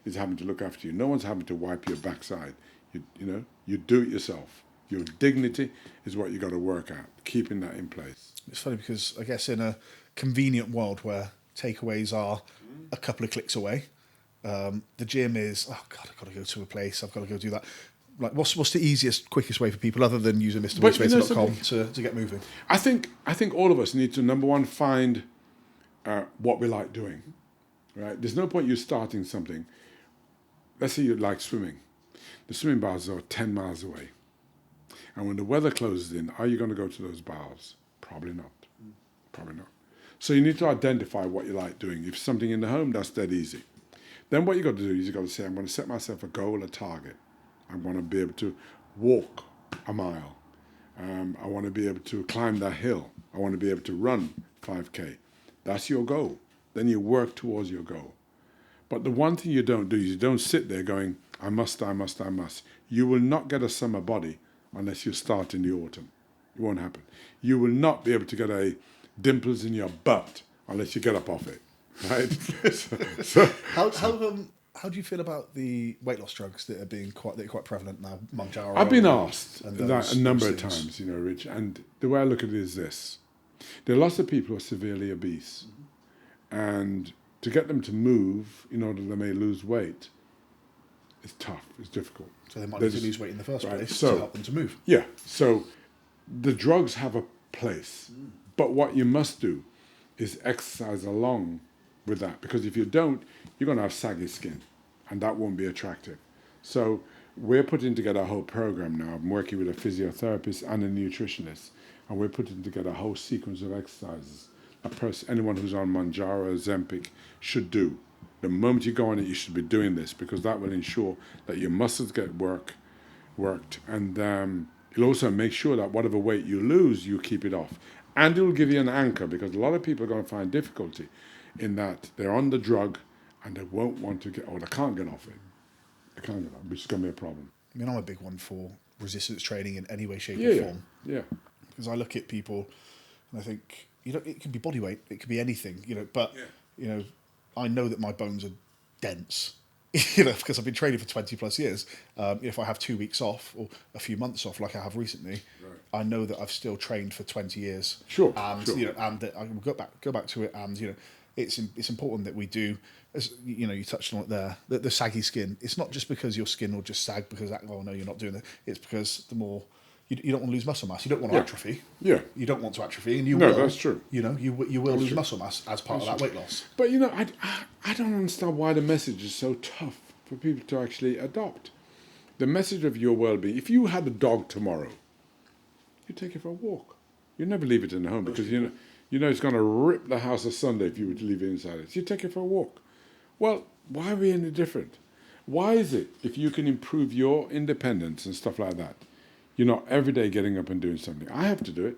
is having to look after you. No one's having to wipe your backside. You do it yourself. Your dignity is what you got to work at, keeping that in place. It's funny because I guess in a convenient world where takeaways are a couple of clicks away, the gym is, oh God, I've got to go to a place, I've got to go do that. Like, what's the easiest, quickest way for people other than using MrMotivator.com to get moving? I think all of us need to, number one, find what we like doing. Right? There's no point you starting something. Let's say you like swimming. The swimming bars are 10 miles away. And when the weather closes in, are you going to go to those bars? Probably not. Probably not. So you need to identify what you like doing. If something in the home, that's dead easy. Then what you got to do is you got to say, I'm going to set myself a goal, a target. I want to be able to walk a mile. I want to be able to climb that hill. I want to be able to run 5K. That's your goal. Then you work towards your goal. But the one thing you don't do is you don't sit there going, I must. You will not get a summer body unless you start in the autumn. It won't happen. You will not be able to get a dimples in your butt unless you get up off it. Right? How do you feel about the weight loss drugs that are quite prevalent now? Mounjaro. I've been asked that a number of times, Rich, and the way I look at it is this. There are lots of people who are severely obese, and to get them to move in order they may lose weight, it's tough, it's difficult. So they might need to lose weight in the first place to help them to move. Yeah, so the drugs have a place, but what you must do is exercise along with that, because if you don't, you're going to have saggy skin, and that won't be attractive. So we're putting together a whole program now. I'm working with a physiotherapist and a nutritionist, and we're putting together a whole sequence of exercises anyone who's on Mounjaro or Ozempic should do. The moment you go on it, you should be doing this, because that will ensure that your muscles get worked, and it'll also make sure that whatever weight you lose, you keep it off. And it will give you an anchor, because a lot of people are going to find difficulty in that they're on the drug and they won't want to get, or they can't get off it. They can't get off it, which is going to be a problem. I mean, I'm a big one for resistance training in any way, shape, or form. Yeah. Because I look at people and I think, it could be body weight, it could be anything, but, I know that my bones are dense, because I've been training for 20 plus years. If I have 2 weeks off or a few months off, like I have recently, I know that I've still trained for 20 years. Sure. And, and that I will go back to it. And, it's important that we do, as you touched on it there, the saggy skin. It's not just because your skin will just sag because no, you're not doing that. It's because the more you don't want to lose muscle mass. You don't want to atrophy. Yeah. You don't want to atrophy, and you will. That's true. You will lose muscle mass as part of that weight loss. But I don't understand why the message is so tough for people to actually adopt. The message of your well-being. If you had a dog tomorrow, you take it for a walk. You never leave it in the home, because it's going to rip the house asunder if you were to leave it inside it. So you take it for a walk. Well, why are we any different? Why is it, if you can improve your independence and stuff like that, you're not every day getting up and doing something? I have to do it.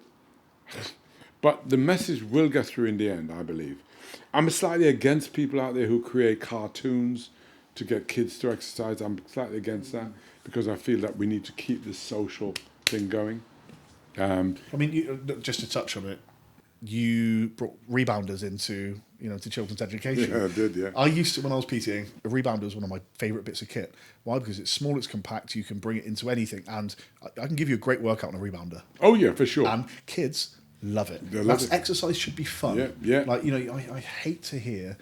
But the message will get through in the end, I believe. I'm slightly against people out there who create cartoons to get kids to exercise. I'm slightly against that, because I feel that we need to keep this social thing going. Just to touch on it, you brought rebounders into to children's education. Yeah, I did. Yeah. I used to, when I was PTing, a rebounder was one of my favourite bits of kit. Why? Because it's small, it's compact, you can bring it into anything, and I can give you a great workout on a rebounder. Oh yeah, for sure. And kids love it. Exercise should be fun. Yeah. Like I hate to hear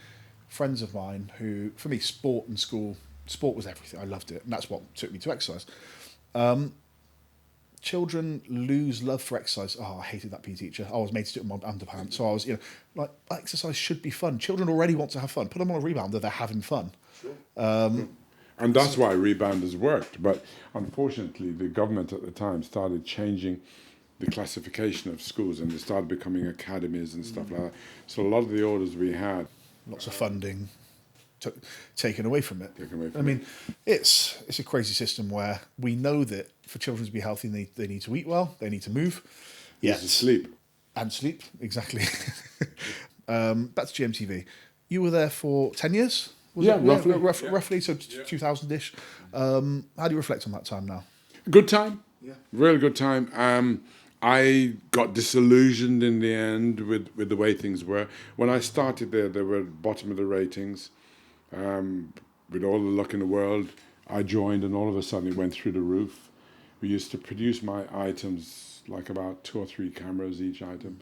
friends of mine who, for me, sport and school, sport was everything. I loved it, and that's what took me to exercise. Children lose love for exercise. Oh, I hated that PE teacher. I was made to do it in my underpants. So I was, exercise should be fun. Children already want to have fun. Put them on a rebounder, they're having fun. Sure. And that's why rebounders worked. But unfortunately, the government at the time started changing the classification of schools, and they started becoming academies and stuff like that. So a lot of the orders we had, lots of funding taken away from it. It's a crazy system where we know that for children to be healthy, they need to eat well, they need to move. Yes, sleep. And sleep, exactly. Back to GMTV. You were there for 10 years? Yeah, roughly. Roughly, so 2000-ish. How do you reflect on that time now? Good time. Yeah. Really good time. I got disillusioned in the end with the way things were. When I started there, they were at the bottom of the ratings. With all the luck in the world, I joined, and all of a sudden it went through the roof. We used to produce my items like about 2 or 3 cameras each item.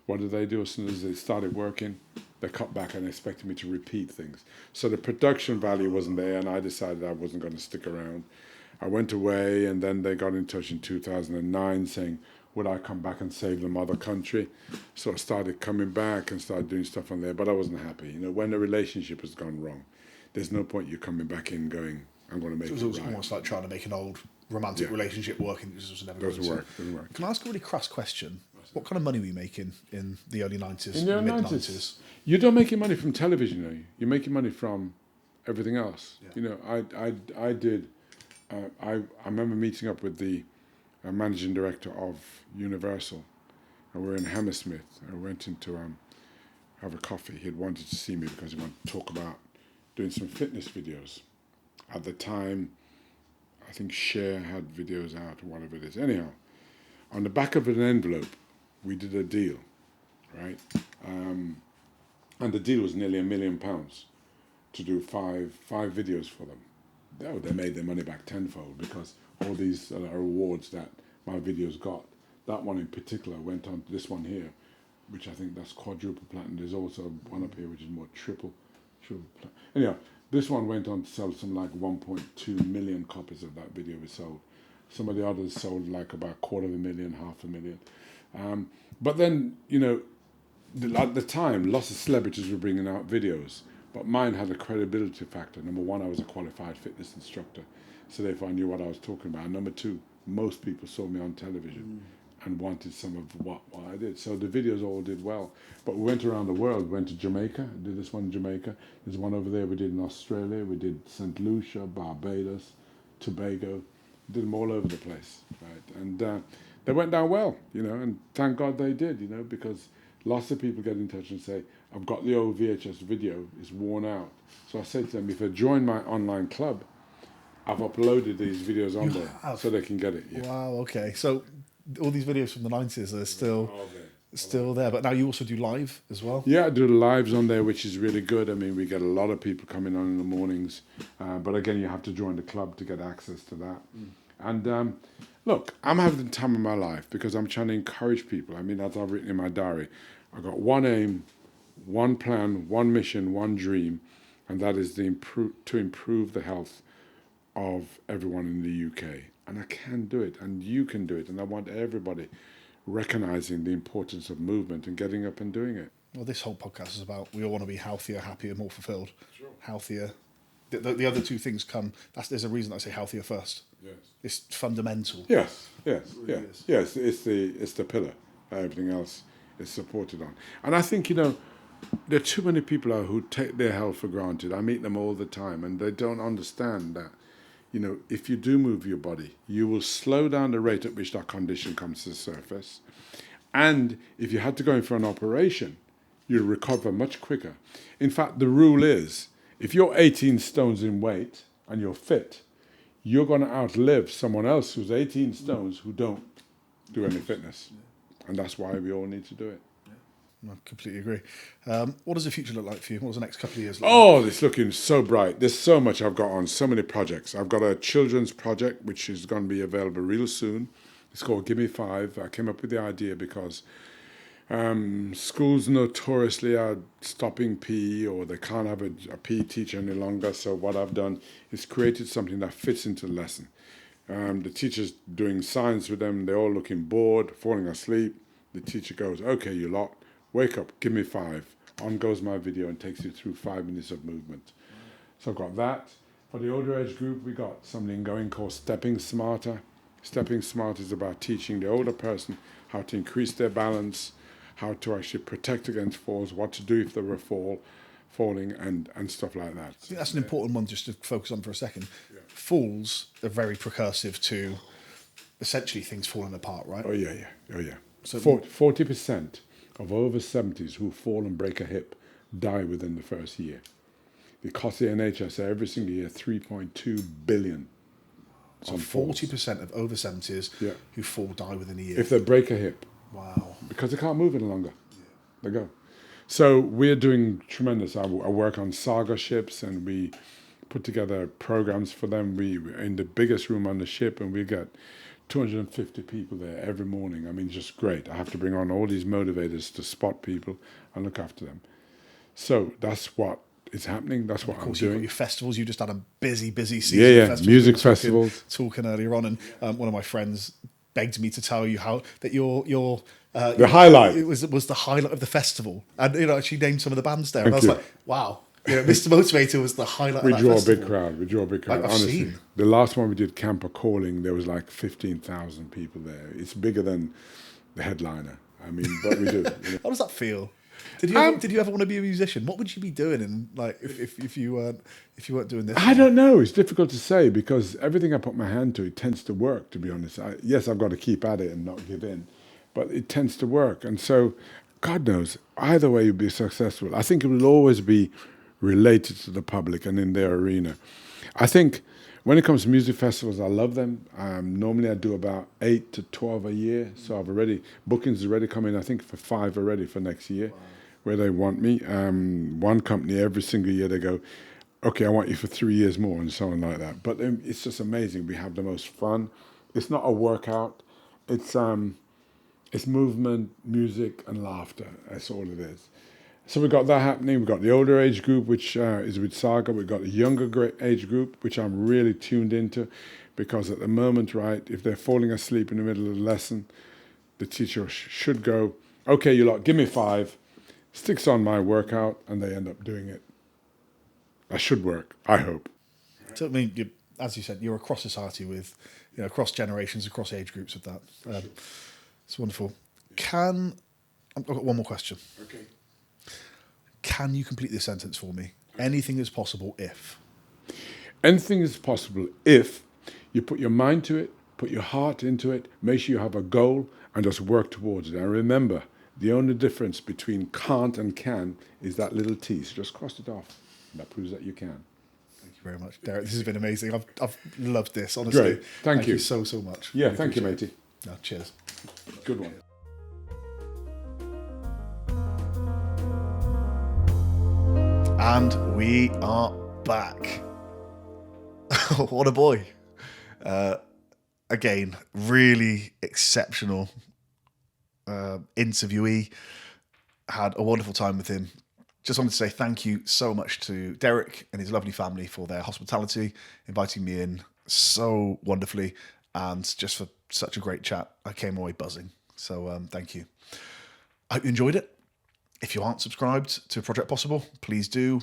What did they do? As soon as they started working, they cut back and expected me to repeat things. So the production value wasn't there, and I decided I wasn't going to stick around. I went away, and then they got in touch in 2009 saying, would I come back and save the mother country? So I started coming back and started doing stuff on there, but I wasn't happy. You know, when the relationship has gone wrong, there's no point you coming back in going, I'm going to make it right. Almost like trying to make an old romantic relationship work, and it just was never Doesn't work. Can I ask a really crass question? What kind of money were you making in the early 90s, In the mid-90s? You don't make your money from television, are you? You're making money from everything else. Yeah. You know, I did. I remember meeting up with the managing director of Universal, and we were in Hammersmith. I went in to have a coffee. He had wanted to see me because he wanted to talk about doing some fitness videos. At the time, I think Cher had videos out or whatever it is. Anyhow, on the back of an envelope, we did a deal, right? And the deal was nearly £1 million to do five videos for them. They made their money back tenfold because all these awards that my videos got, that one in particular went on to this one here, which I think that's quadruple platinum. There's also one up here which is more triple platinum. Anyhow, this one went on to sell some like 1.2 million copies of that video we sold. Some of the others sold like about 250,000, 500,000. But then, you know, at the time, lots of celebrities were bringing out videos, but mine had a credibility factor. Number one, I was a qualified fitness instructor, so therefore I knew what I was talking about. And number two, most people saw me on television and wanted some of what I did. So the videos all did well. But we went around the world, went to Jamaica, did this one in Jamaica. There's one over there we did in Australia, we did St. Lucia, Barbados, Tobago, did them all over the place, right? And they went down well, you know, and thank God they did, you know, because lots of people get in touch and say, I've got the old VHS video, it's worn out. So I say to them, if I join my online club, I've uploaded these videos on there so they can get it. Yeah. Wow, okay. So all these videos from the 90s are still there, but now you also do live as well? Yeah, I do the lives on there, which is really good. I mean, we get a lot of people coming on in the mornings, but again, you have to join the club to get access to that. And look, I'm having the time of my life because I'm trying to encourage people. I mean, as I've written in my diary, I've got one aim, one plan, one mission, one dream, and that is to improve the health of everyone in the UK. And I can do it, and you can do it, and I want everybody recognizing the importance of movement and getting up and doing it. Well, this whole podcast is about we all want to be healthier, happier, more fulfilled. Sure. Healthier. The other two things come. There's a reason I say healthier first. Yes. It's fundamental. Yes. Yes. Really Yes. Yes. It's the pillar. Everything else is supported on. And I think, you know, there are too many people out who take their health for granted. I meet them all the time, and they don't understand that, you know, if you do move your body, you will slow down the rate at which that condition comes to the surface. And if you had to go in for an operation, you'll recover much quicker. In fact, the rule is, if you're 18 stones in weight and you're fit, you're going to outlive someone else who's 18 stones who don't do any fitness. And that's why we all need to do it. I completely agree. What does the future look like for you? What does the next couple of years look like? It's looking so bright. There's so much I've got on, so many projects. I've got a children's project, which is going to be available real soon. It's called Give Me 5. I came up with the idea because schools notoriously are stopping PE, or they can't have a PE teacher any longer. So what I've done is created something that fits into the lesson. The teacher's doing science with them. They're all looking bored, falling asleep. The teacher goes, okay, you lot, wake up, give me 5. On goes my video and takes you through 5 minutes of movement. So I've got that. For the older age group, we got something going called Stepping Smarter. Stepping Smarter is about teaching the older person how to increase their balance, how to actually protect against falls, what to do if they were falling, and stuff like that. I think that's an important one just to focus on for a second. Yeah. Falls are very precursive to essentially things falling apart, right? Oh yeah. So 40% of over 70s who fall and break a hip die within the first year. It costs the NHS every single year 3.2 billion. So 40% of over 70s who fall die within a year. If they break a hip. Wow. Because they can't move any longer. They go. So we're doing tremendous. I work on saga ships, and we put together programs for them. We're in the biggest room on the ship, and we get 250 people there every morning. I mean, just great. I have to bring on all these motivators to spot people and look after them. So that's what is happening. That's what I'm doing. Of course, you've got your festivals. You just had a busy season. Yeah, of festivals. Music festivals. Talking earlier on, and one of my friends begged me to tell you how that your the highlight. It was the highlight of the festival, and she named some of the bands there, Thank and I was you. like, wow. Mr Motivator was the highlight. We of that draw festival. a big crowd. We draw a big crowd. I've honestly, seen. The last one we did, Camper Calling, there was like 15,000 people there. It's bigger than the headliner. I mean, but we do. How does that feel? Did you ever want to be a musician? What would you be doing in if you weren't doing this? I don't know. It's difficult to say because everything I put my hand to, it tends to work. To be honest, yes, I've got to keep at it and not give in, but it tends to work. And so, God knows, either way you'll be successful. I think it will always be related to the public and in their arena. I think when it comes to music festivals, I love them. Normally I do about 8 to 12 a year. So bookings already come in, I think for 5 already for next year. Wow. Where they want me. One company every single year they go, okay, I want you for 3 years more and so on like that. But it's just amazing. We have the most fun. It's not a workout. It's movement, music and laughter. That's all it is. So we've got that happening. We've got the older age group, which is with Saga. We've got the younger age group, which I'm really tuned into because at the moment, right, if they're falling asleep in the middle of the lesson, the teacher should go, okay, you lot, give me 5, sticks on my workout, and they end up doing it. That should work, I hope. So, I mean, as you said, you're across society with, across generations, across age groups with that. It's wonderful. I've got one more question. Okay. Can you complete this sentence for me? Anything is possible if. Anything is possible if you put your mind to it, put your heart into it, make sure you have a goal, and just work towards it. And remember, the only difference between can't and can is that little T. So just cross it off. And that proves that you can. Thank you very much, Derrick. This has been amazing. I've loved this, honestly. Great. Thank you so much. Yeah, really thank you, matey. No, cheers. Good one. And we are back. What a boy. Again, really exceptional interviewee. Had a wonderful time with him. Just wanted to say thank you so much to Derrick and his lovely family for their hospitality, inviting me in so wonderfully, and just for such a great chat. I came away buzzing. So thank you. I hope you enjoyed it. If you aren't subscribed to Project Possible, please do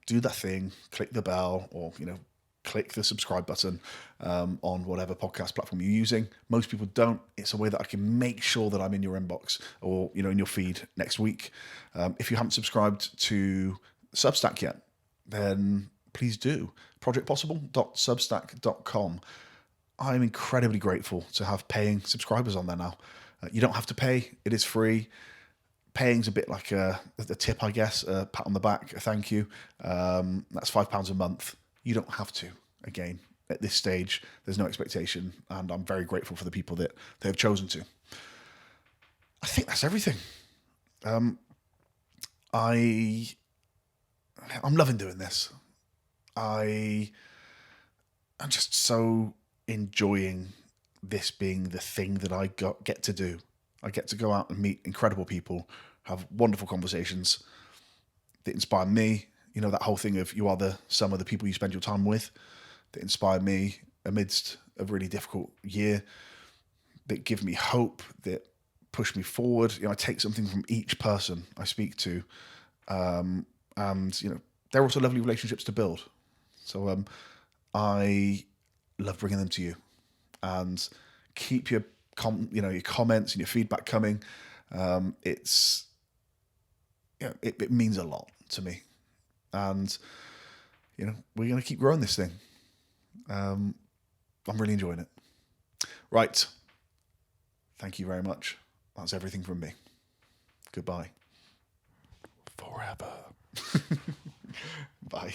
that thing, click the bell, or click the subscribe button on whatever podcast platform you're using. Most people don't. It's a way that I can make sure that I'm in your inbox or in your feed next week. If you haven't subscribed to Substack yet, then please do. projectpossible.substack.com. I'm incredibly grateful to have paying subscribers on there now. You don't have to pay. It is free. Paying's a bit like a tip, I guess, a pat on the back, a thank you. That's £5 a month. You don't have to. Again, at this stage, there's no expectation, and I'm very grateful for the people that they have chosen to. I think that's everything. I'm loving doing this. I'm just so enjoying this being the thing that I get to do. I get to go out and meet incredible people, have wonderful conversations that inspire me. That whole thing of you are the sum of the people you spend your time with, that inspire me amidst a really difficult year, that give me hope, that push me forward. I take something from each person I speak to. And, they're also lovely relationships to build. So I love bringing them to you. And keep your your comments and your feedback coming. It means a lot to me. And, we're going to keep growing this thing. I'm really enjoying it. Right. Thank you very much. That's everything from me. Goodbye. Forever. Bye.